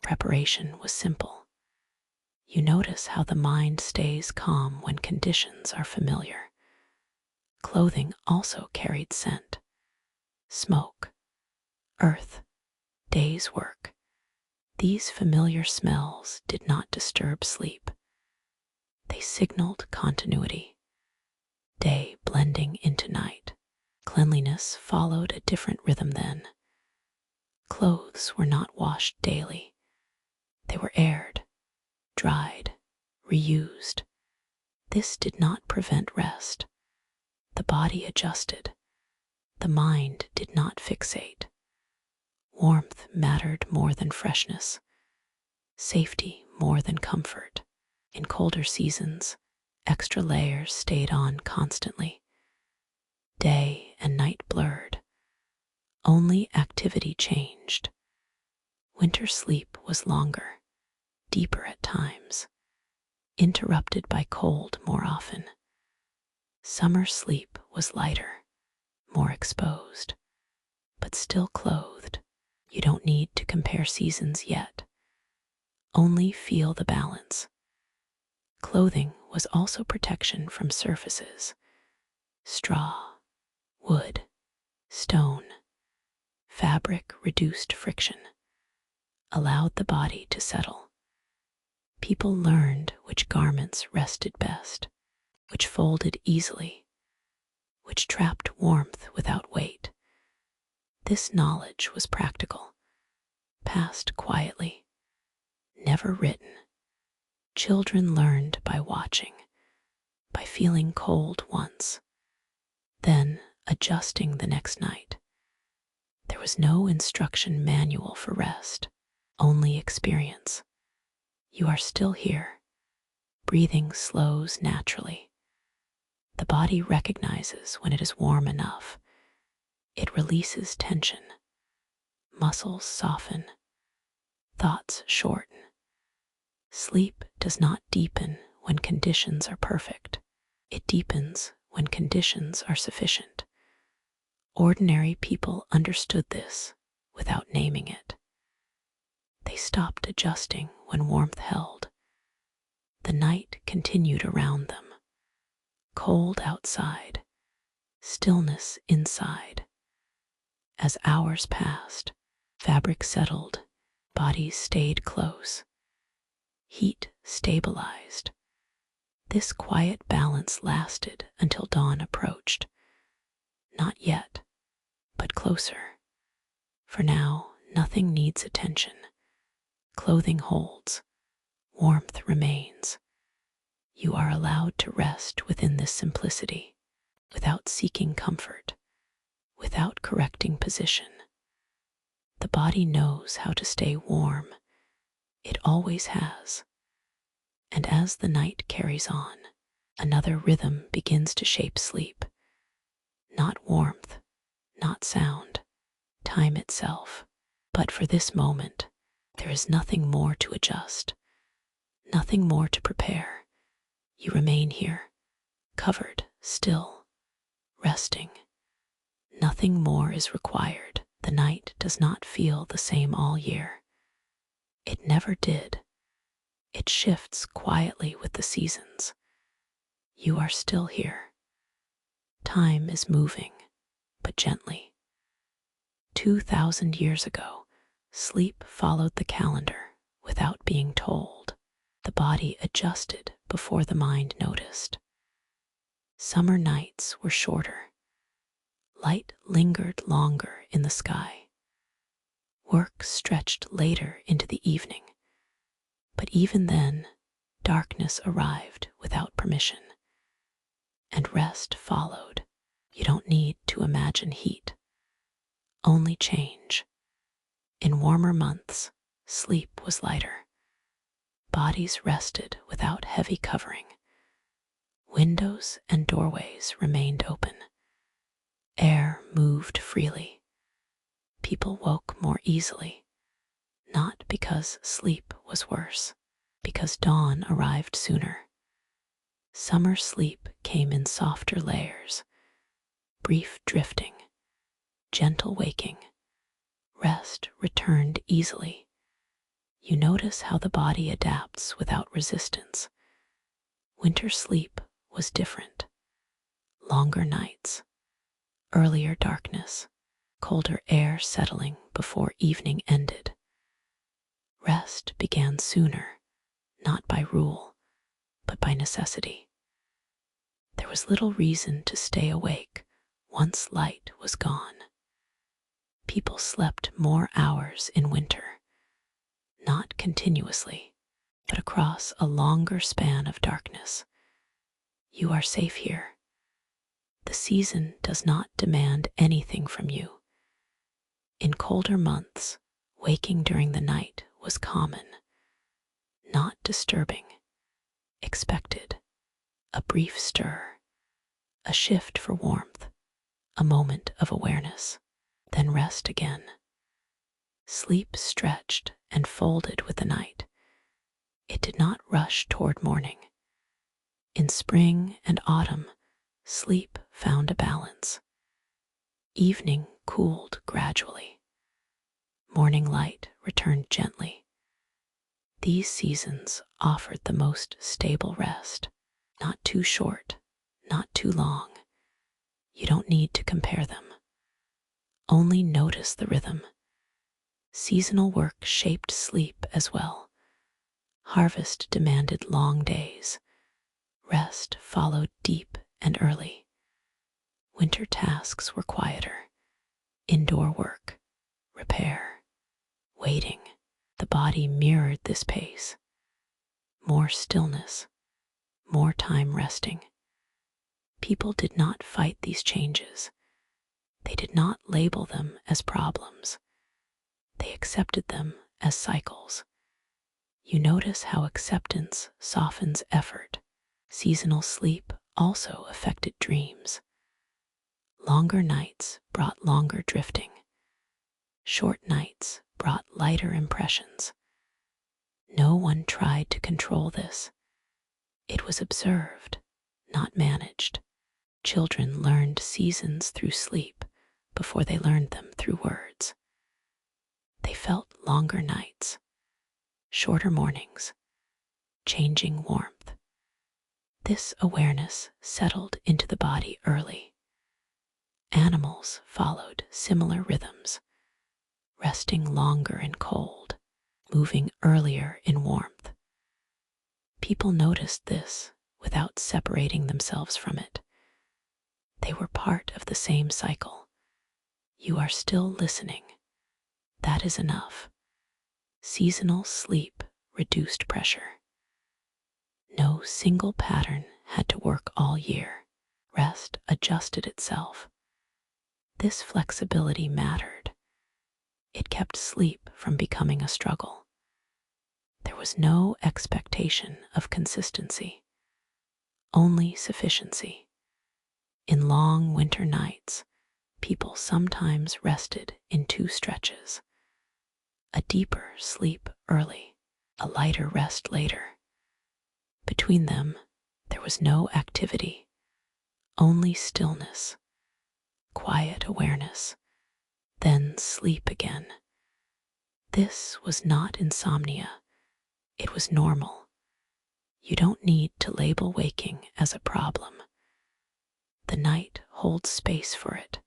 Preparation was simple. You notice how the mind stays calm when conditions are familiar. Clothing also carried scent. Smoke, earth, day's work. These familiar smells did not disturb sleep. They signaled continuity. Day blending into night. Cleanliness followed a different rhythm then. Clothes were not washed daily. They were aired, dried, reused. This did not prevent rest. The body adjusted. The mind did not fixate. Warmth mattered more than freshness. Safety more than comfort. In colder seasons, extra layers stayed on constantly. Day and night blurred. Only activity changed. Winter sleep was longer, deeper at times, interrupted by cold more often. Summer sleep was lighter, more exposed, but still clothed. You don't need to compare seasons yet. Only feel the balance. Clothing was also protection from surfaces: straw, wood, stone. Fabric reduced friction, allowed the body to settle. People learned which garments rested best, which folded easily, which trapped warmth without weight. This knowledge was practical, passed quietly, never written. Children learned by watching, by feeling cold once, then adjusting the next night. There was no instruction manual for rest, only experience. You are still here. Breathing slows naturally. The body recognizes when it is warm enough. It releases tension. Muscles soften. Thoughts shorten. Sleep does not deepen when conditions are perfect. It deepens when conditions are sufficient. Ordinary people understood this without naming it. They stopped adjusting when warmth held. The night continued around them. Cold outside, stillness inside. As hours passed, fabric settled, bodies stayed close. Heat stabilized. This quiet balance lasted until dawn approached. Not yet, but closer. For now, nothing needs attention. Clothing holds. Warmth remains. You are allowed to rest within this simplicity, without seeking comfort, without correcting position. The body knows how to stay warm. It always has. And as the night carries on, another rhythm begins to shape sleep. Not warmth, not sound, time itself. But for this moment, there is nothing more to adjust, nothing more to prepare. You remain here, covered, still, resting. Nothing more is required. The night does not feel the same all year. It never did. It shifts quietly with the seasons. You are still here. Time is moving, but gently. 2,000 years ago, sleep followed the calendar without being told. The body adjusted before the mind noticed. Summer nights were shorter. Light lingered longer in the sky. Work stretched later into the evening. But even then, darkness arrived without permission. And rest followed. You don't need to imagine heat, only change. In warmer months, sleep was lighter. Bodies rested without heavy covering. Windows and doorways remained open. Air moved freely. People woke more easily, not because sleep was worse, because dawn arrived sooner. Summer sleep came in softer layers, brief drifting, gentle waking. Rest returned easily. You notice how the body adapts without resistance. Winter sleep was different. Longer nights, earlier darkness, colder air settling before evening ended. Rest began sooner, not by rule, but by necessity. There was little reason to stay awake once light was gone. People slept more hours in winter, not continuously, but across a longer span of darkness. You are safe here. The season does not demand anything from you. In colder months, waking during the night was common, not disturbing, expected, a brief stir, a shift for warmth, a moment of awareness. then rest again. Sleep stretched and folded with the night. It did not rush toward morning. In spring and autumn, sleep found a balance. Evening cooled gradually. Morning light returned gently. These seasons offered the most stable rest, not too short, not too long. You don't need to compare them. Only notice the rhythm. Seasonal work shaped sleep as well. Harvest demanded long days. Rest followed deep and early. Winter tasks were quieter. Indoor work, repair, waiting. The body mirrored this pace. More stillness, more time resting. People did not fight these changes. They did not label them as problems. They accepted them as cycles. You notice how acceptance softens effort. Seasonal sleep also affected dreams. Longer nights brought longer drifting. Short nights brought lighter impressions. No one tried to control this. It was observed, not managed. Children learned seasons through sleep before they learned them through words. They felt longer nights, shorter mornings, changing warmth. This awareness settled into the body early. Animals followed similar rhythms, resting longer in cold, moving earlier in warmth. People noticed this without separating themselves from it. They were part of the same cycle. You are still listening. That is enough. Seasonal sleep reduced pressure. No single pattern had to work all year. Rest adjusted itself. This flexibility mattered. It kept sleep from becoming a struggle. There was no expectation of consistency, only sufficiency. In long winter nights, people sometimes rested in two stretches. A deeper sleep early, a lighter rest later. Between them, there was no activity, only stillness, quiet awareness, then sleep again. This was not insomnia. It was normal. You don't need to label waking as a problem. The night holds space for it.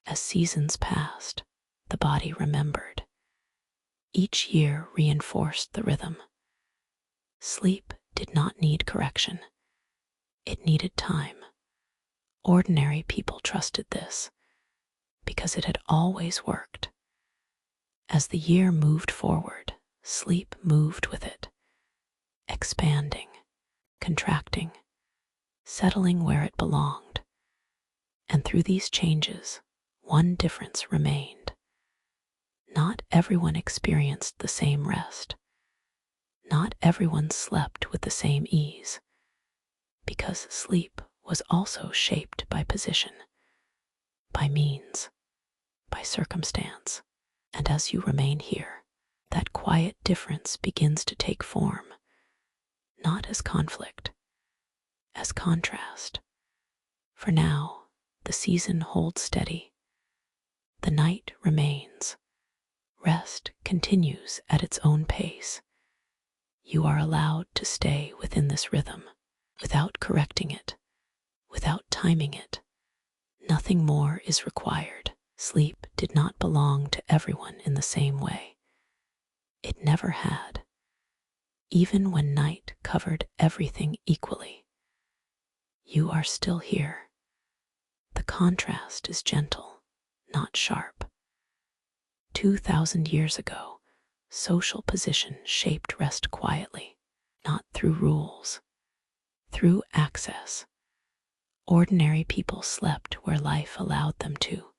As seasons passed, the body remembered. Each year reinforced the rhythm. Sleep did not need correction. It needed time. Ordinary people trusted this because it had always worked. As the year moved forward, sleep moved with it, expanding, contracting, settling where it belonged. And through these changes, one difference remained. Not everyone experienced the same rest. Not everyone slept with the same ease, because sleep was also shaped by position, by means, by circumstance. And as you remain here, that quiet difference begins to take form, not as conflict, as contrast. For now, the season holds steady. The night remains. Rest continues at its own pace. You are allowed to stay within this rhythm, without correcting it, without timing it. Nothing more is required. Sleep did not belong to everyone in the same way. It never had, even when night covered everything equally. You are still here. The contrast is gentle, not sharp. 2,000 years ago, social position shaped rest quietly, not through rules, through access. Ordinary people slept where life allowed them to.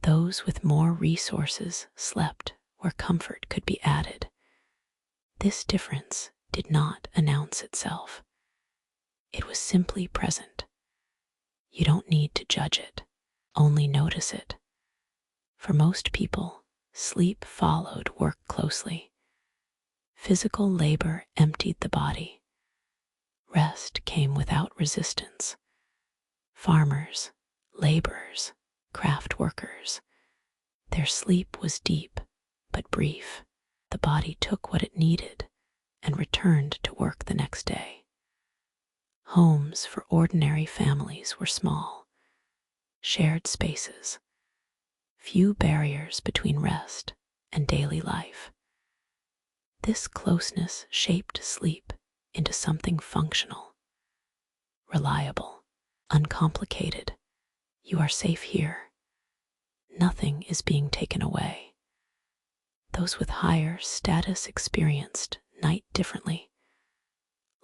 Those with more resources slept where comfort could be added. This difference did not announce itself. It was simply present. You don't need to judge it, only notice it. For most people, sleep followed work closely. Physical labor emptied the body. Rest came without resistance. Farmers, laborers, craft workers, their sleep was deep but brief. The body took what it needed and returned to work the next day. Homes for ordinary families were small, shared spaces, few barriers between rest and daily life. This closeness shaped sleep into something functional, reliable, uncomplicated. You are safe here. Nothing is being taken away. Those with higher status experienced night differently.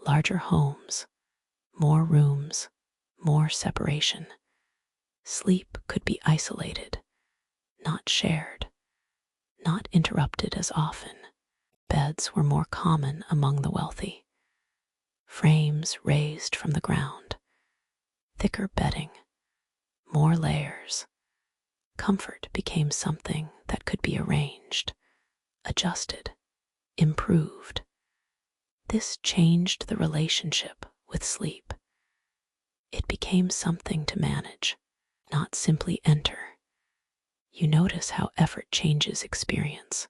Larger homes, more rooms, more separation. Sleep could be isolated, not shared, not interrupted as often. Beds were more common among the wealthy. Frames raised from the ground, thicker bedding, more layers. Comfort became something that could be arranged, adjusted, improved. This changed the relationship with sleep. It became something to manage, not simply enter. You notice how effort changes experience.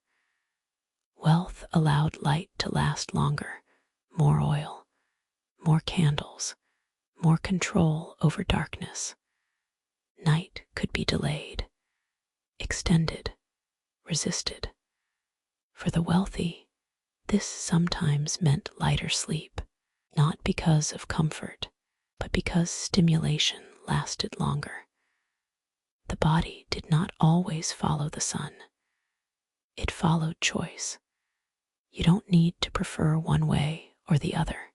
Wealth allowed light to last longer, more oil, more candles, more control over darkness. Night could be delayed, extended, resisted. For the wealthy, this sometimes meant lighter sleep, not because of comfort, but because stimulation lasted longer. The body did not always follow the sun. It followed choice. You don't need to prefer one way or the other.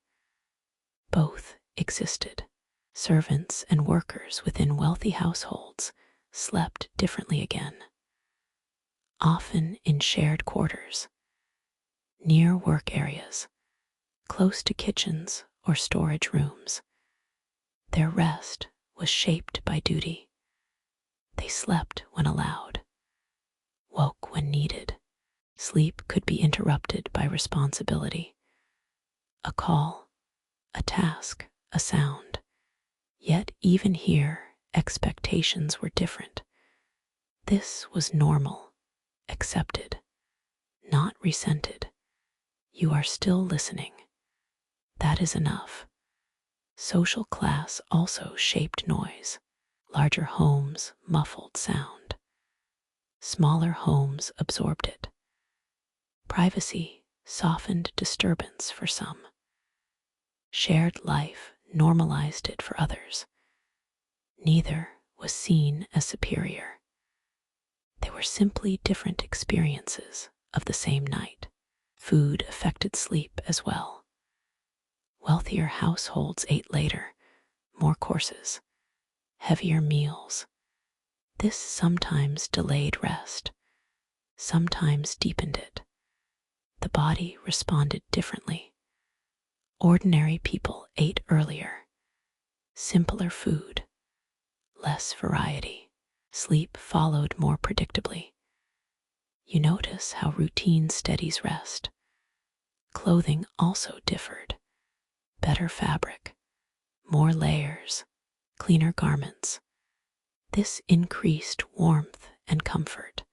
Both existed. Servants and workers within wealthy households slept differently again, often in shared quarters, near work areas, close to kitchens or storage rooms. Their rest was shaped by duty. They slept when allowed, woke when needed. Sleep could be interrupted by responsibility, a call, a task, a sound. Yet even here, expectations were different. This was normal, accepted, not resented. You are still listening. That is enough. Social class also shaped noise. Larger homes muffled sound. Smaller homes absorbed it. Privacy softened disturbance for some. Shared life normalized it for others. Neither was seen as superior. They were simply different experiences of the same night. Food affected sleep as well. Wealthier households ate later, more courses, heavier meals. This sometimes delayed rest, sometimes deepened it. The body responded differently. Ordinary people ate earlier, simpler food, less variety. Sleep followed more predictably. You notice how routine steadies rest. Clothing also differed. Better fabric, more layers, cleaner garments. This increased warmth and comfort,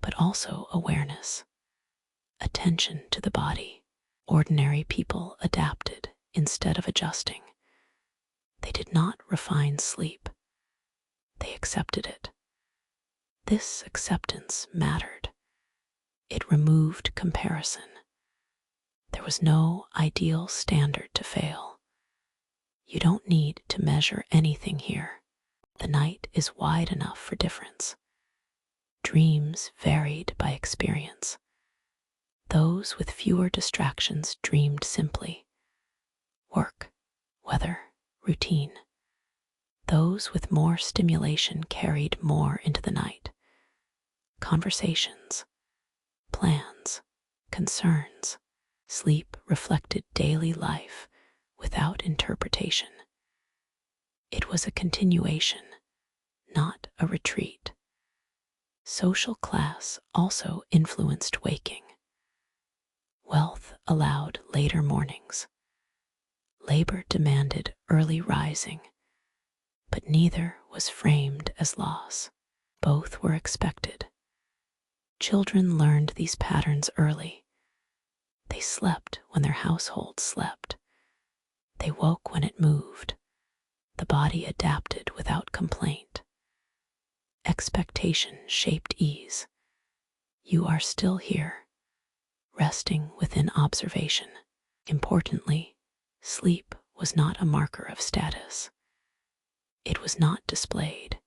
but also awareness, attention to the body. Ordinary people adapted instead of adjusting. They did not refine sleep. They accepted it. This acceptance mattered. It removed comparison. There was no ideal standard to fail. You don't need to measure anything here. The night is wide enough for difference. Dreams varied by experience. Those with fewer distractions dreamed simply. Work, weather, routine. Those with more stimulation carried more into the night. Conversations, plans, concerns. Sleep reflected daily life without interpretation. It was a continuation, not a retreat. Social class also influenced waking. Wealth allowed later mornings. Labor demanded early rising, but neither was framed as loss. Both were expected. Children learned these patterns early. They slept when their household slept. They woke when it moved. The body adapted without complaint. Expectation shaped ease. You are still here, resting within observation. Importantly, sleep was not a marker of status. It was not displayed.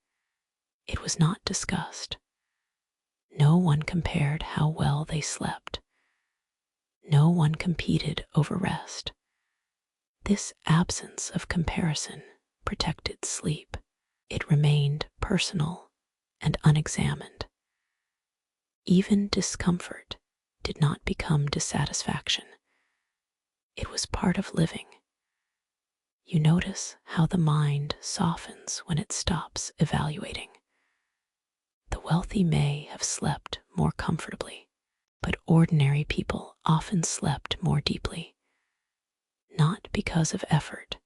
It was not discussed. No one compared how well they slept. No one competed over rest. This absence of comparison protected sleep. It remained personal and unexamined. Even discomfort did not become dissatisfaction. It was part of living. You notice how the mind softens when it stops evaluating. The wealthy may have slept more comfortably, but ordinary people often slept more deeply. Not because of effort,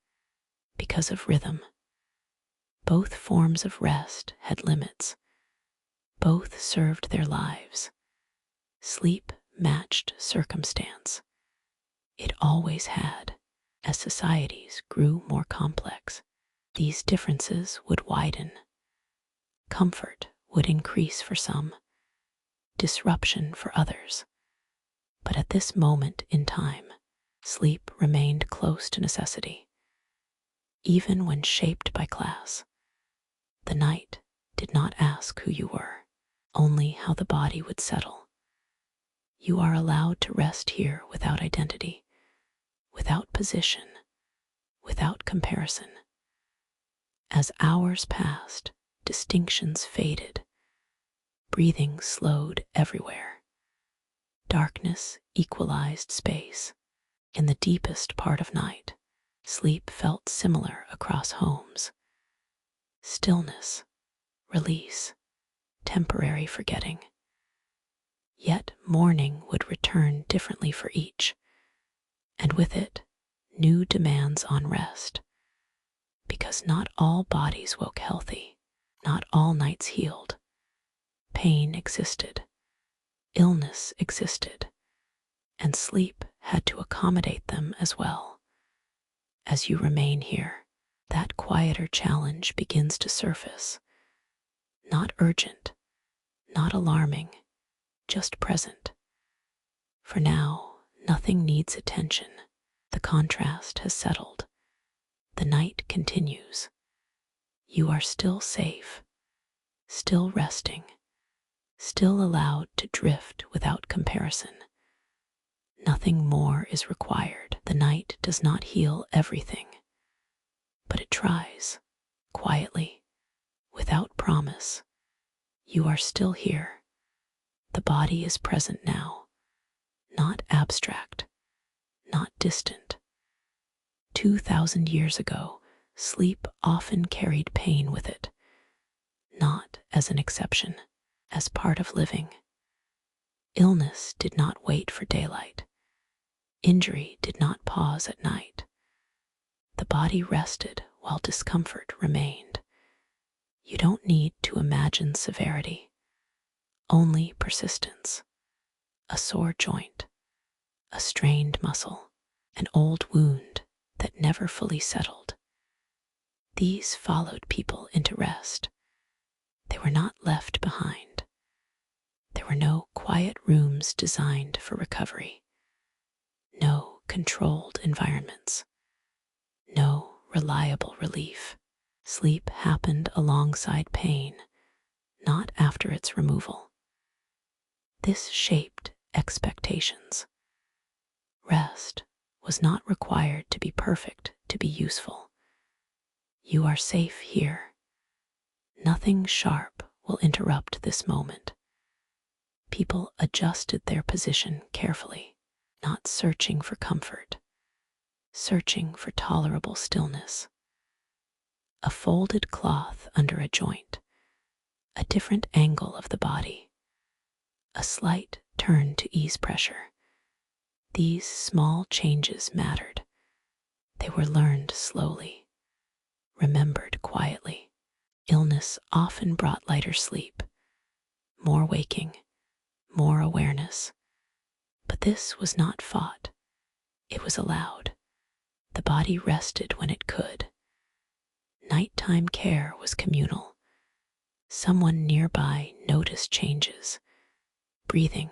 because of rhythm. Both forms of rest had limits. Both served their lives. Sleep matched circumstance. It always had. As societies grew more complex, these differences would widen. Comfort would increase for some, disruption for others. But at this moment in time, sleep remained close to necessity. Even when shaped by class, the night did not ask who you were, only how the body would settle. You are allowed to rest here without identity, without position, without comparison. As hours passed, distinctions faded. Breathing slowed everywhere. Darkness equalized space. In the deepest part of night, sleep felt similar across homes. Stillness, release, temporary forgetting. Yet morning would return differently for each, and with it, new demands on rest. Because not all bodies woke healthy, not all nights healed. Pain existed, illness existed, and sleep had to accommodate them as well. As you remain here, that quieter challenge begins to surface. Not urgent, not alarming, just present. For now, nothing needs attention. The contrast has settled. The night continues. You are still safe, still resting, still allowed to drift without comparison. Nothing more is required. The night does not heal everything, but it tries, quietly, without promise. You are still here. The body is present now, not abstract, not distant. 2,000 years ago, sleep often carried pain with it, not as an exception, as part of living. Illness did not wait for daylight. Injury did not pause at night. The body rested while discomfort remained. You don't need to imagine severity, only persistence. A sore joint, a strained muscle, an old wound that never fully settled. These followed people into rest. They were not left behind. There were no quiet rooms designed for recovery, no controlled environments, no reliable relief. Sleep happened alongside pain, not after its removal. This shaped expectations. Rest was not required to be perfect to be useful. You are safe here. Nothing sharp will interrupt this moment. People adjusted their position carefully, not searching for comfort, searching for tolerable stillness. A folded cloth under a joint, a different angle of the body, a slight turn to ease pressure. These small changes mattered. They were learned slowly, remembered quietly. Illness often brought lighter sleep, more waking, more awareness. But this was not fought. It was allowed. The body rested when it could. Nighttime care was communal. Someone nearby noticed changes: breathing,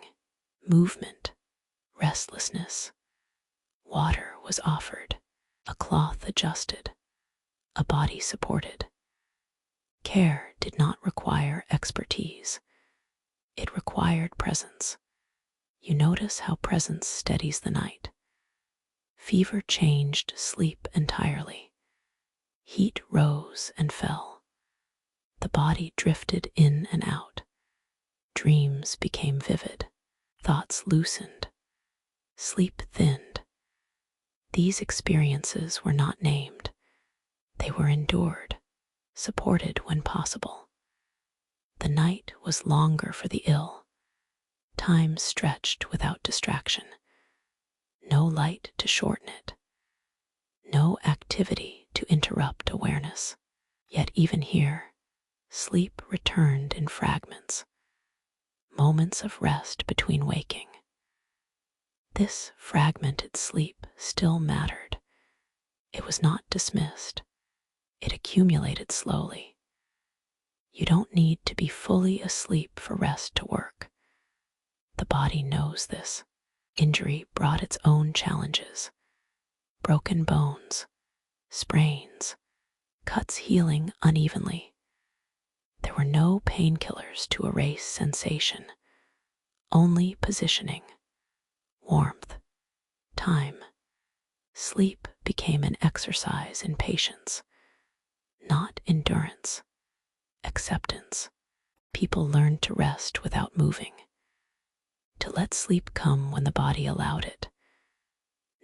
movement, restlessness. Water was offered, a cloth adjusted, a body supported. Care did not require expertise. It required presence. You notice how presence steadies the night. Fever changed sleep entirely. Heat rose and fell. The body drifted in and out. Dreams became vivid. Thoughts loosened. Sleep thinned. These experiences were not named. They were endured, supported when possible. The night was longer for the ill. Time stretched without distraction. No light to shorten it. No activity to interrupt awareness. Yet even here, sleep returned in fragments, moments of rest between waking. This fragmented sleep still mattered. It was not dismissed. It accumulated slowly. You don't need to be fully asleep for rest to work. The body knows this. Injury brought its own challenges: broken bones, sprains, cuts healing unevenly. There were no painkillers to erase sensation, only positioning, warmth, time. Sleep became an exercise in patience, not endurance, acceptance. People learned to rest without moving, to let sleep come when the body allowed it.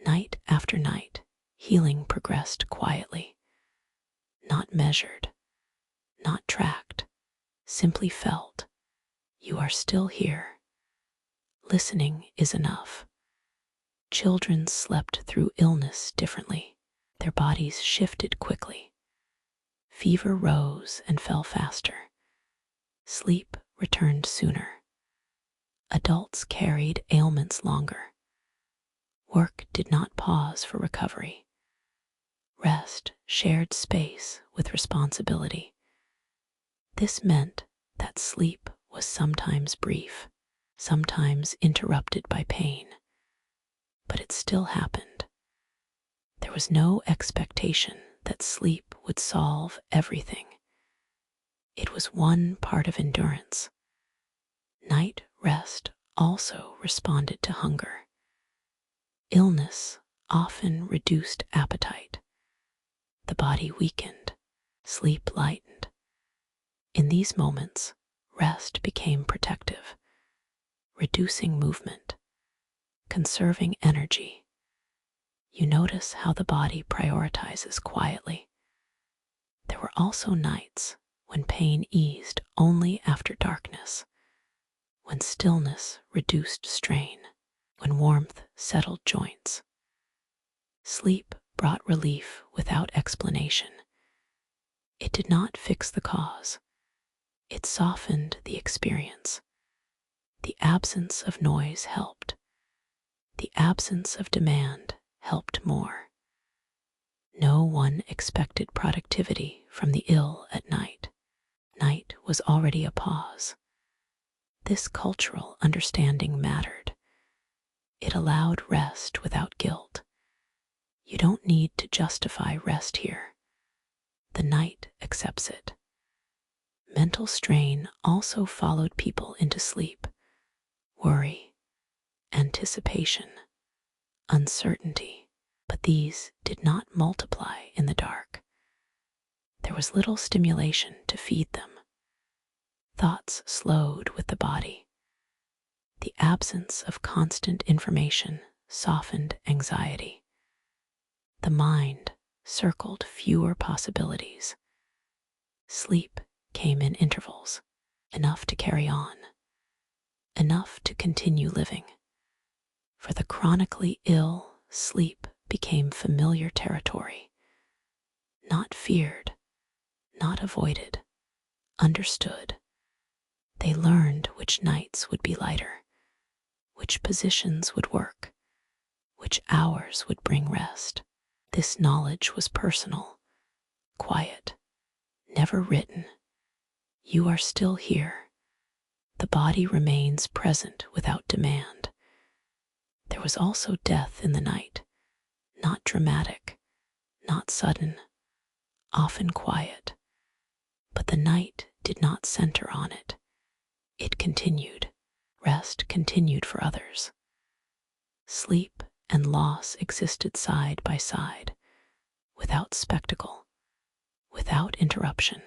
Night after night, healing progressed quietly, not measured, not tracked, simply felt. You are still here. Listening is enough. Children slept through illness differently. Their bodies shifted quickly. Fever rose and fell faster. Sleep returned sooner. Adults carried ailments longer. Work did not pause for recovery. Rest shared space with responsibility. This meant that sleep was sometimes brief, sometimes interrupted by pain, but it still happened. There was no expectation that sleep would solve everything. It was one part of endurance. Night rest also responded to hunger. Illness often reduced appetite. The body weakened, sleep lightened. In these moments, rest became protective, reducing movement, conserving energy. You notice how the body prioritizes quietly. There were also nights when pain eased only after darkness, when stillness reduced strain, when warmth settled joints. Sleep brought relief without explanation. It did not fix the cause. It softened the experience. The absence of noise helped. The absence of demand helped more. No one expected productivity from the ill at night. Night was already a pause. This cultural understanding mattered. It allowed rest without guilt. You don't need to justify rest here. The night accepts it. Mental strain also followed people into sleep. Worry, anticipation, uncertainty. But these did not multiply in the dark. There was little stimulation to feed them. Thoughts slowed with the body. The absence of constant information softened anxiety. The mind circled fewer possibilities. Sleep came in intervals. enough to carry on, enough to continue living. For the chronically ill, sleep became familiar territory, not feared, not avoided, understood. They learned which nights would be lighter, which positions would work, which hours would bring rest. This knowledge was personal, quiet, never written. You are still here. The body remains present without demand. There was also death in the night, not dramatic, not sudden, often quiet. But the night did not center on it. It continued. Rest continued for others. Sleep and loss existed side by side, without spectacle, without interruption.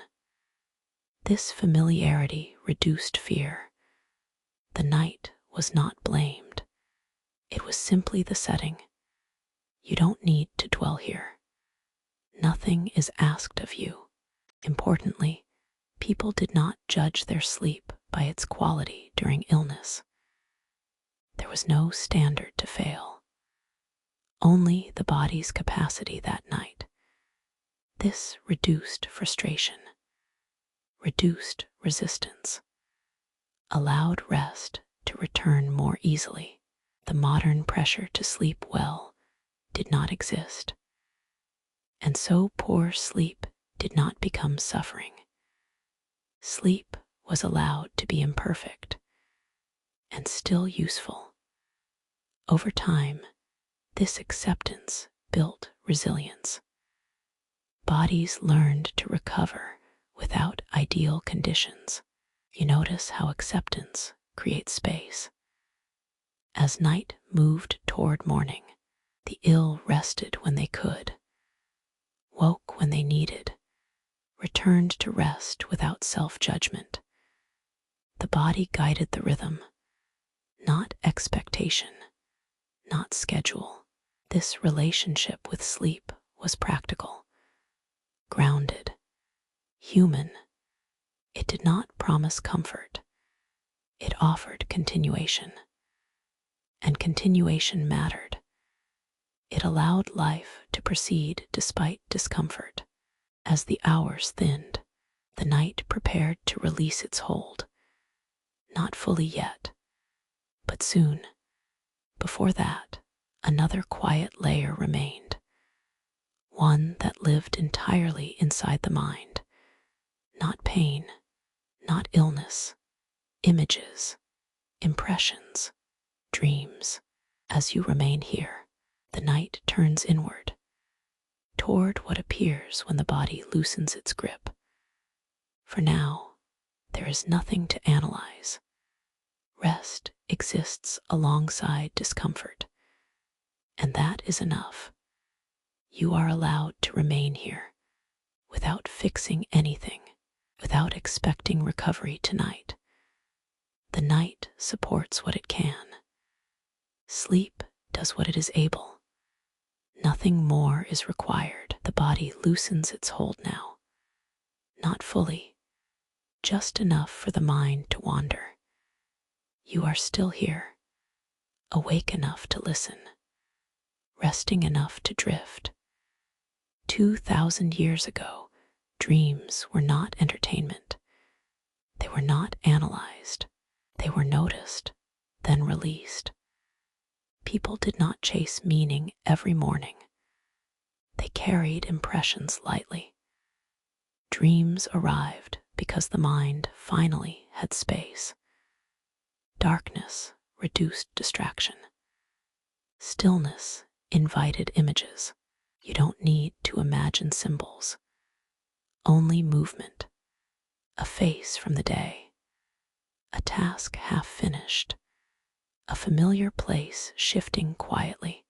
This familiarity reduced fear. The night was not blamed. It was simply the setting. You don't need to dwell here. Nothing is asked of you. Importantly, people did not judge their sleep by its quality during illness. There was no standard to fail, only the body's capacity that night. This reduced frustration, reduced resistance, allowed rest to return more easily. The modern pressure to sleep well did not exist, and so poor sleep did not become suffering. Sleep was allowed to be imperfect and still useful. Over time, this acceptance built resilience. Bodies learned to recover without ideal conditions. You notice how acceptance creates space. As night moved toward morning, the ill rested when they could, woke when they needed, returned to rest without self-judgment. The body guided the rhythm, not expectation, not schedule. This relationship with sleep was practical, grounded, human. It did not promise comfort. It offered continuation. And continuation mattered. It allowed life to proceed despite discomfort. As the hours thinned, the night prepared to release its hold. Not fully yet, but soon. Before that, another quiet layer remained, one that lived entirely inside the mind. Not pain, not illness, images, impressions, dreams. As you remain here, the night turns inward, toward what appears when the body loosens its grip. For now, there is nothing to analyze. Rest exists alongside discomfort, and that is enough. You are allowed to remain here, without fixing anything, without expecting recovery tonight. The night supports what it can. Sleep does what it is able. Nothing more is required. The body loosens its hold now. Not fully, just enough for the mind to wander. You are still here, awake enough to listen, resting enough to drift. 2,000 years ago, dreams were not entertainment. They were not analyzed. They were noticed, then released. People did not chase meaning every morning. They carried impressions lightly. Dreams arrived because the mind finally had space. Darkness reduced distraction. Stillness invited images. You don't need to imagine symbols. Only movement. A face from the day. A task half finished. A familiar place shifting quietly.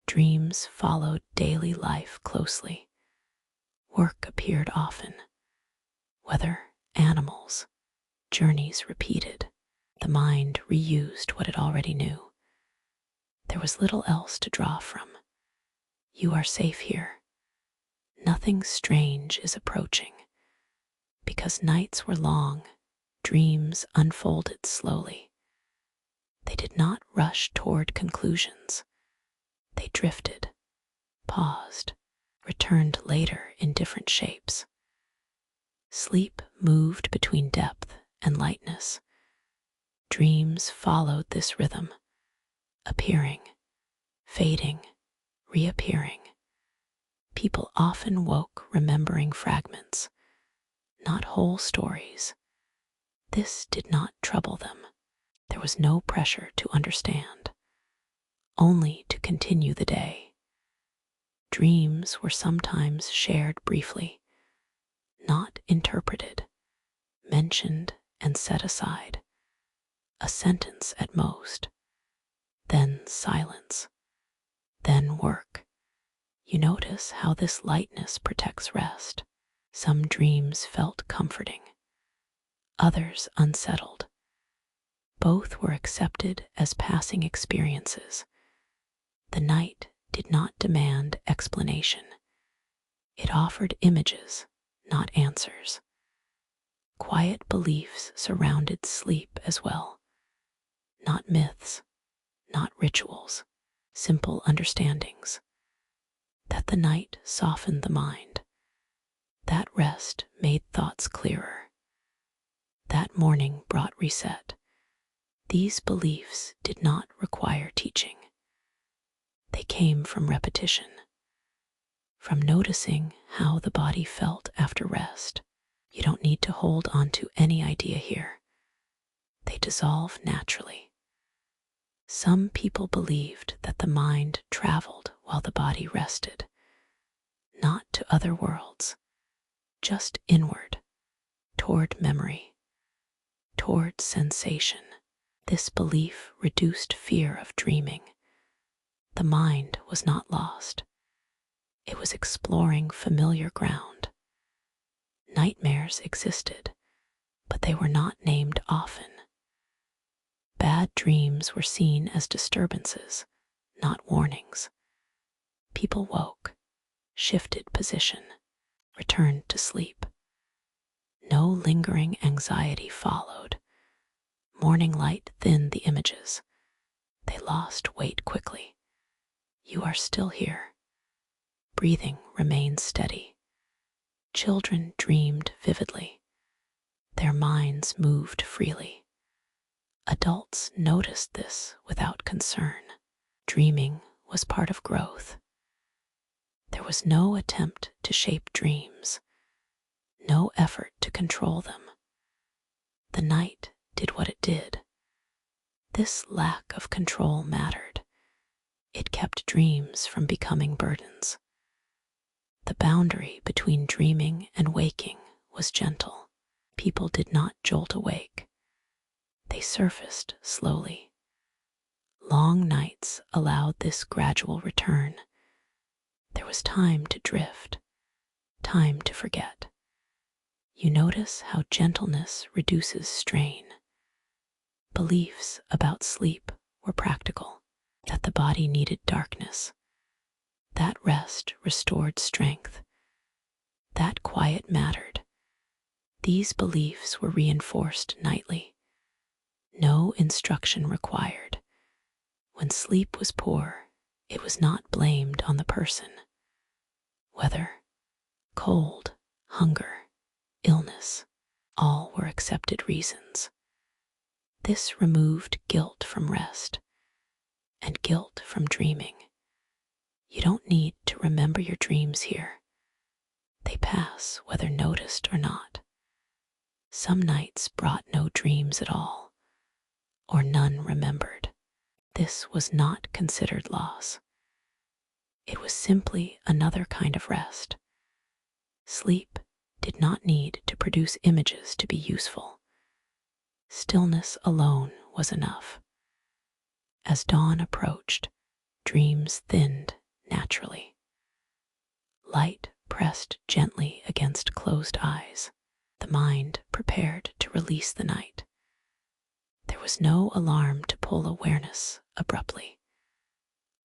Dreams followed daily life closely. Work appeared often. Weather, animals, journeys repeated. The mind reused what it already knew. There was little else to draw from. You are safe here. Nothing strange is approaching. Because nights were long, Dreams unfolded slowly. They did not rush toward conclusions. They drifted, paused, returned later in different shapes. Sleep moved between depth and lightness. Dreams followed this rhythm, appearing, fading, reappearing. People often woke remembering fragments, not whole stories. This did not trouble them. There was no pressure to understand, only to continue the day. Dreams were sometimes shared briefly, not interpreted, mentioned and set aside. A sentence at most, then silence, then work. You notice how this lightness protects rest. Some dreams felt comforting, others unsettled. Both were accepted as passing experiences. The night did not demand explanation. It offered images, not answers. Quiet beliefs surrounded sleep as well. Not myths, not rituals, simple understandings. That the night softened the mind. That rest made thoughts clearer. That morning brought reset. These beliefs did not require teaching. They came from repetition, from noticing how the body felt after rest. You don't need to hold on to any idea here. They dissolve naturally. Some people believed that the mind traveled while the body rested, not to other worlds, just inward, toward memory, toward sensation. This belief reduced fear of dreaming. The mind was not lost. It was exploring familiar ground. Nightmares existed, but they were not named often. Bad dreams were seen as disturbances, not warnings. People woke, shifted position, returned to sleep. No lingering anxiety followed. Morning light thinned the images. They lost weight quickly. You are still here. Breathing remained steady. Children dreamed vividly. Their minds moved freely. Adults noticed this without concern. Dreaming was part of growth. There was no attempt to shape dreams, no effort to control them. The night did what it did. This lack of control mattered. It kept dreams from becoming burdens. The boundary between dreaming and waking was gentle. People did not jolt awake. They surfaced slowly. Long nights allowed this gradual return. There was time to drift, time to forget. You notice how gentleness reduces strain. Beliefs about sleep were practical, that the body needed darkness. That rest restored strength. That quiet mattered. These beliefs were reinforced nightly. No instruction required. When sleep was poor, it was not blamed on the person. Weather, cold, hunger, illness, all were accepted reasons. This removed guilt from rest and guilt from dreaming. You don't need to remember your dreams here. They pass whether noticed or not. Some nights brought no dreams at all, or none remembered. This was not considered loss. It was simply another kind of rest. Sleep did not need to produce images to be useful. Stillness alone was enough. As dawn approached, dreams thinned naturally. Light pressed gently against closed eyes. The mind prepared to release the night. There was no alarm to pull awareness abruptly.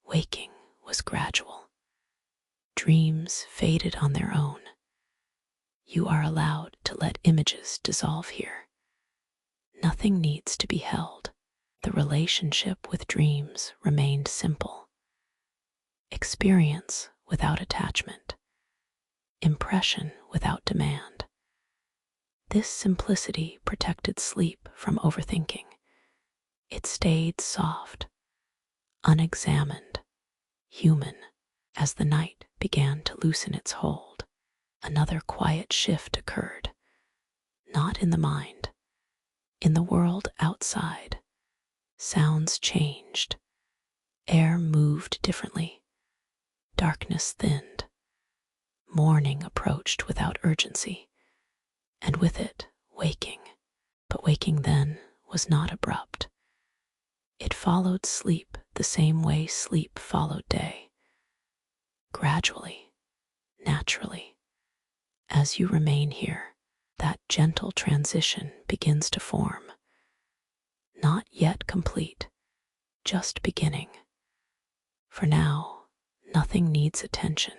Waking was gradual. Dreams faded on their own. You are allowed to let images dissolve here. Nothing needs to be held. The relationship with dreams remained simple. Experience without attachment. Impression without demand. This simplicity protected sleep from overthinking. It stayed soft, unexamined, human. As the night began to loosen its hold, another quiet shift occurred, not in the mind, in the world outside. Sounds changed, air moved differently, darkness thinned, morning approached without urgency, and with it, waking. But waking then was not abrupt. It followed sleep the same way sleep followed day. Gradually, naturally, as you remain here, that gentle transition begins to form. Not yet complete, just beginning. For now, nothing needs attention.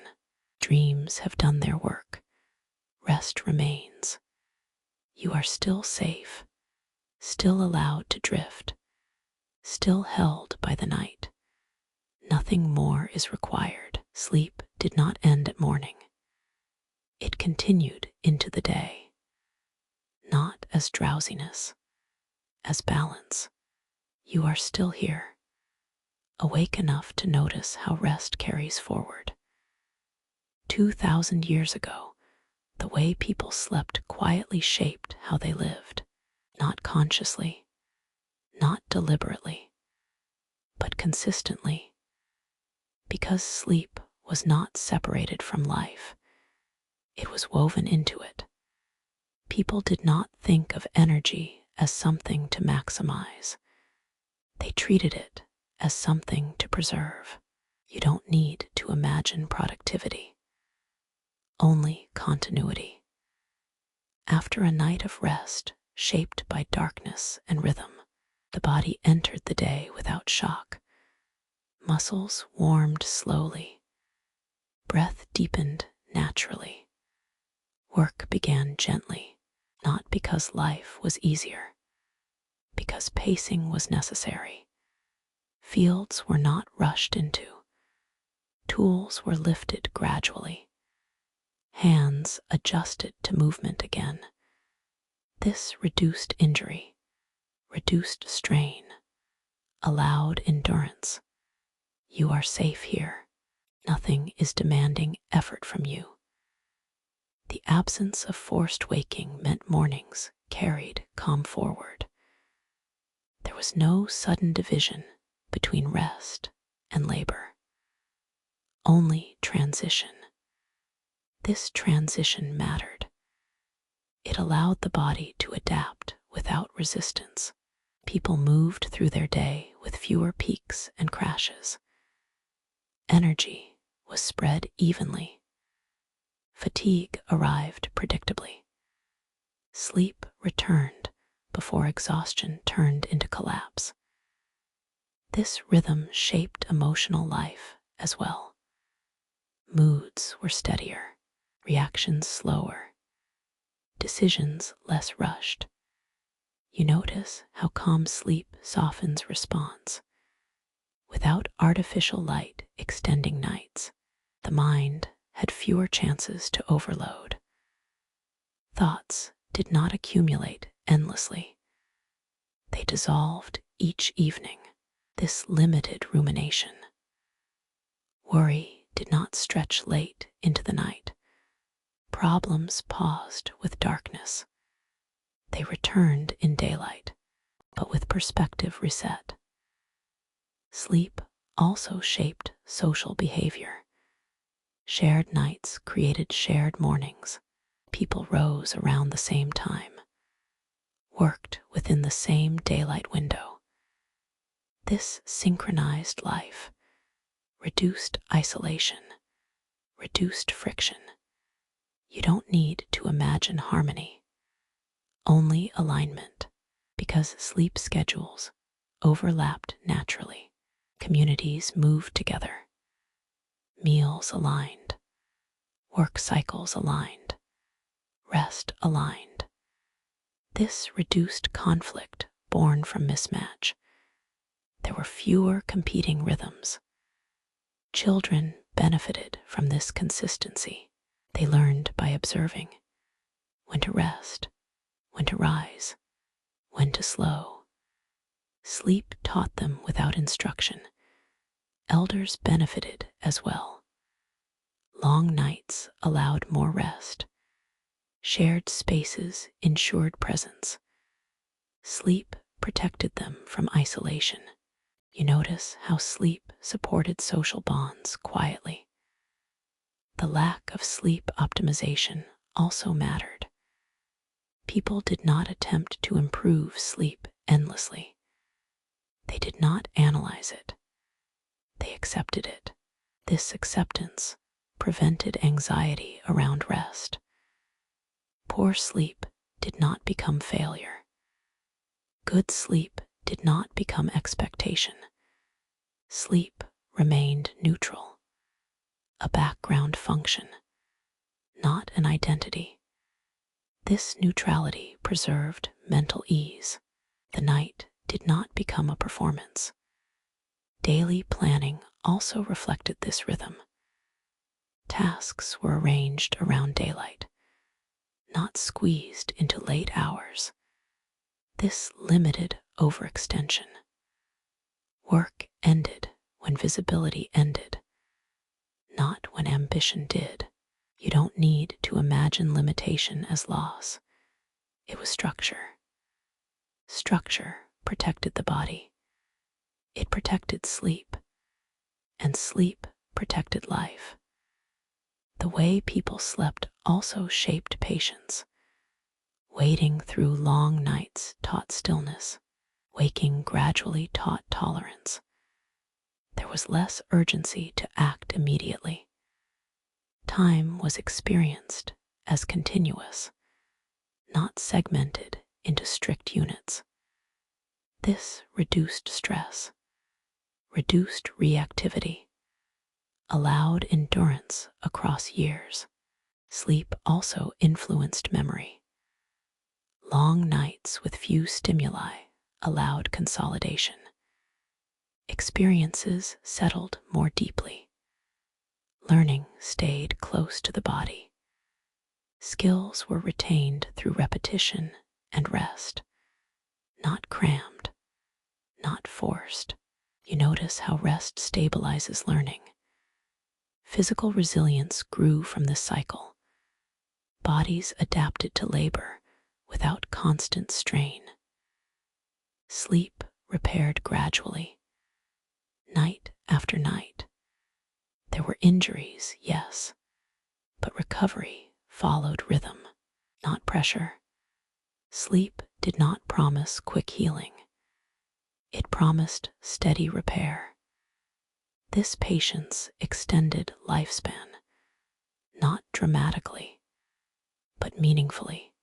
Dreams have done their work. Rest remains. You are still safe, still allowed to drift, still held by the night. Nothing more is required. Sleep did not end at morning. It continued into the day, not as drowsiness, as balance. You are still here, awake enough to notice how rest carries forward. 2,000 years ago, the way people slept quietly shaped how they lived, not consciously, not deliberately, but consistently. Because sleep was not separated from life, it was woven into it. People did not think of energy as something to maximize. They treated it as something to preserve. You don't need to imagine productivity, only continuity. After a night of rest shaped by darkness and rhythm, the body entered the day without shock. Muscles warmed slowly. Breath deepened naturally. Work began gently, not because life was easier, because pacing was necessary. Fields were not rushed into. Tools were lifted gradually. Hands adjusted to movement again. This reduced injury, reduced strain, allowed endurance. You are safe here. Nothing is demanding effort from you. The absence of forced waking meant mornings carried calm forward. There was no sudden division between rest and labor, only transition. This transition mattered. It allowed the body to adapt without resistance. People moved through their day with fewer peaks and crashes. Energy was spread evenly. Fatigue arrived predictably. Sleep returned before exhaustion turned into collapse. This rhythm shaped emotional life as well. Moods were steadier, reactions slower, decisions less rushed. You notice how calm sleep softens response. Without artificial light extending nights, the mind had fewer chances to overload. Thoughts did not accumulate endlessly. They dissolved each evening. This limited rumination. Worry did not stretch late into the night. Problems paused with darkness. They returned in daylight, but with perspective reset. Sleep also shaped social behavior. Shared nights created shared mornings. People rose around the same time, worked within the same daylight window. This synchronized life reduced isolation, reduced friction. You don't need to imagine harmony, only alignment, because sleep schedules overlapped naturally. Communities moved together. Meals aligned, work cycles aligned, rest aligned. This reduced conflict born from mismatch. There were fewer competing rhythms. Children benefited from this consistency. They learned by observing when to rest, when to rise, when to slow. Sleep taught them without instruction. Elders benefited as well. Long nights allowed more rest. Shared spaces ensured presence. Sleep protected them from isolation. You notice how sleep supported social bonds quietly. The lack of sleep optimization also mattered. People did not attempt to improve sleep endlessly. They did not analyze it. They accepted it. This acceptance prevented anxiety around rest. Poor sleep did not become failure. Good sleep did not become expectation. Sleep remained neutral, a background function, not an identity. This neutrality preserved mental ease. The night did not become a performance. Daily planning also reflected this rhythm. Tasks were arranged around daylight, not squeezed into late hours. This limited overextension. Work ended when visibility ended, not when ambition did. You don't need to imagine limitation as loss. It was structure. Structure protected the body. It protected sleep, and sleep protected life. The way people slept also shaped patience. Waiting through long nights taught stillness. Waking gradually taught tolerance. There was less urgency to act immediately. Time was experienced as continuous, not segmented into strict units. This reduced stress, reduced reactivity, allowed endurance across years. Sleep also influenced memory. Long nights with few stimuli allowed consolidation. Experiences settled more deeply. Learning stayed close to the body. Skills were retained through repetition and rest, not crammed, not forced. You notice how rest stabilizes learning. Physical resilience grew from this cycle. Bodies adapted to labor without constant strain. Sleep repaired gradually, night after night. There were injuries, yes, but recovery followed rhythm, not pressure. Sleep did not promise quick healing. It promised steady repair. This patience extended lifespan, not dramatically, but meaningfully.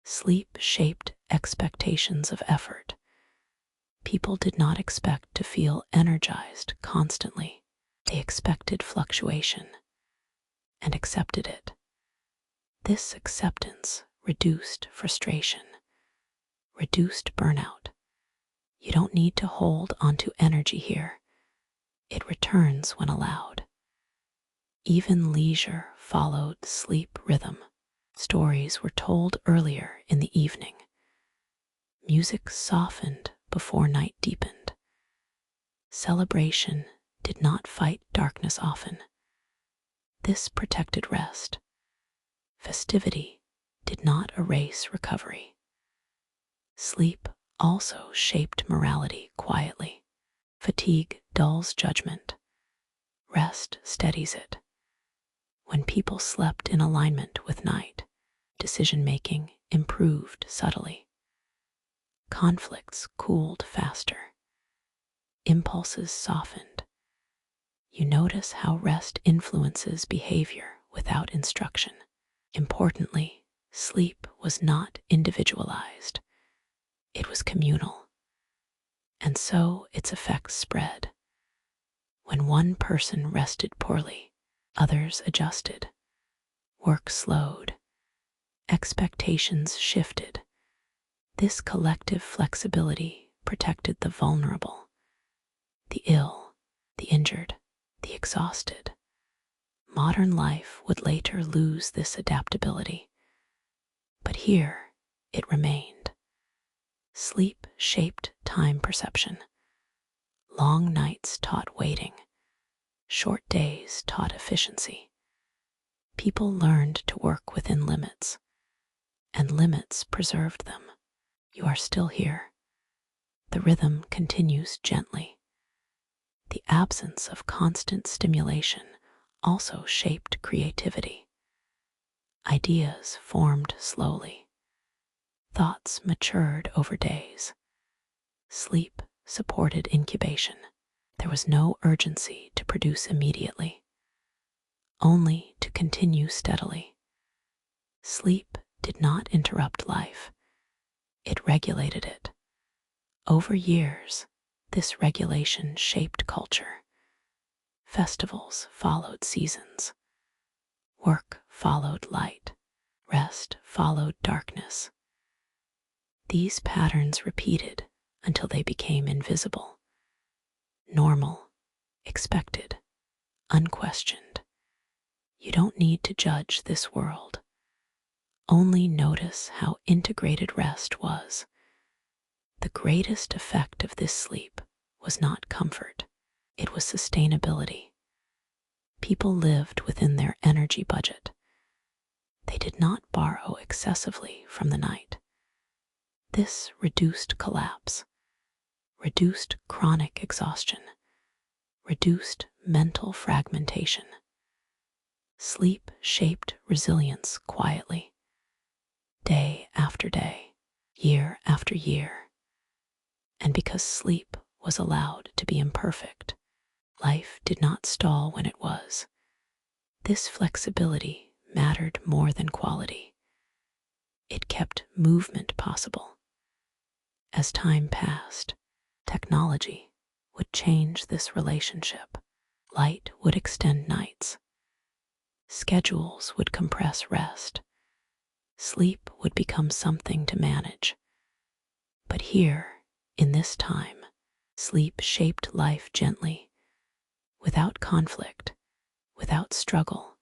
Sleep shaped expectations of effort. People did not expect to feel energized constantly. They expected fluctuation and accepted it. This acceptance reduced frustration, reduced burnout. You don't need to hold onto energy here. It returns when allowed. Even leisure followed sleep rhythm. Stories were told earlier in the evening. Music softened before night deepened. Celebration did not fight darkness often. This protected rest. Festivity did not erase recovery. Sleep also shaped morality quietly. Fatigue dulls judgment. Rest steadies it. When people slept in alignment with night, decision-making improved subtly. Conflicts cooled faster. Impulses softened. You notice how rest influences behavior without instruction. Importantly, sleep was not individualized. It was communal. And so its effects spread. When one person rested poorly, others adjusted. Work slowed. Expectations shifted. This collective flexibility protected the vulnerable, the ill, the injured, the exhausted. Modern life would later lose this adaptability, but here it remained. Sleep shaped time perception. Long nights taught waiting. Short days taught efficiency. People learned to work within limits, and limits preserved them. You are still here. The rhythm continues gently. The absence of constant stimulation also shaped creativity. Ideas formed slowly. Thoughts matured over days. Sleep supported incubation. There was no urgency to produce immediately, only to continue steadily. Sleep did not interrupt life. It regulated it. Over years, this regulation shaped culture. Festivals followed seasons. Work followed light. Rest followed darkness. These patterns repeated until they became invisible. Normal, expected, unquestioned. You don't need to judge this world. Only notice how integrated rest was. The greatest effect of this sleep was not comfort, it was sustainability. People lived within their energy budget. They did not borrow excessively from the night. This reduced collapse, reduced chronic exhaustion, reduced mental fragmentation. Sleep shaped resilience quietly, day after day, year after year. And because sleep was allowed to be imperfect, life did not stall when it was. This flexibility mattered more than quality. It kept movement possible. As time passed, technology would change this relationship. Light would extend nights. Schedules would compress rest. Sleep would become something to manage. But here, in this time, sleep shaped life gently, without conflict, without struggle,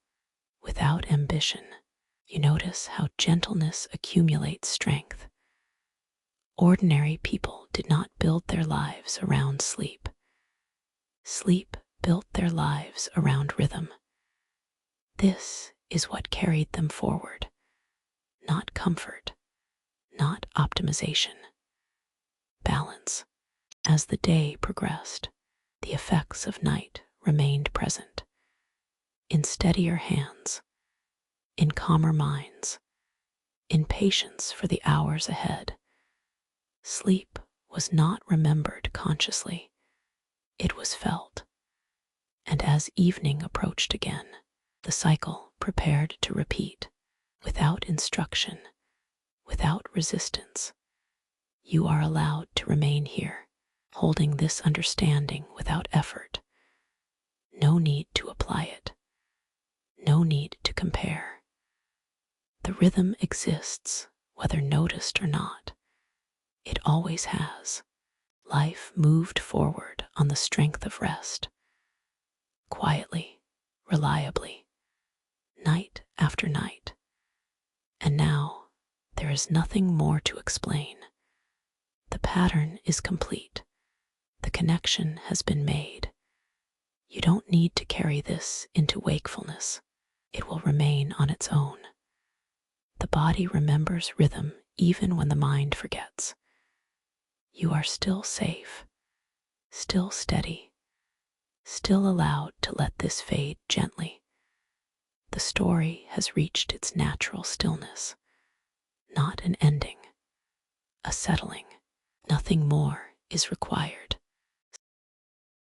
without ambition. You notice how gentleness accumulates strength. Ordinary people did not build their lives around sleep. Sleep built their lives around rhythm. This is what carried them forward, not comfort, not optimization. Balance. As the day progressed, the effects of night remained present. In steadier hands, in calmer minds, in patience for the hours ahead. Sleep was not remembered consciously. It was felt. And as evening approached again, the cycle prepared to repeat. Without instruction, without resistance, you are allowed to remain here, holding this understanding without effort. No need to apply it. No need to compare. The rhythm exists, whether noticed or not. It always has. Life moved forward on the strength of rest. Quietly, reliably, night after night. And now, there is nothing more to explain. The pattern is complete. The connection has been made. You don't need to carry this into wakefulness. It will remain on its own. The body remembers rhythm even when the mind forgets. You are still safe, still steady, still allowed to let this fade gently. The story has reached its natural stillness, not an ending, a settling. Nothing more is required.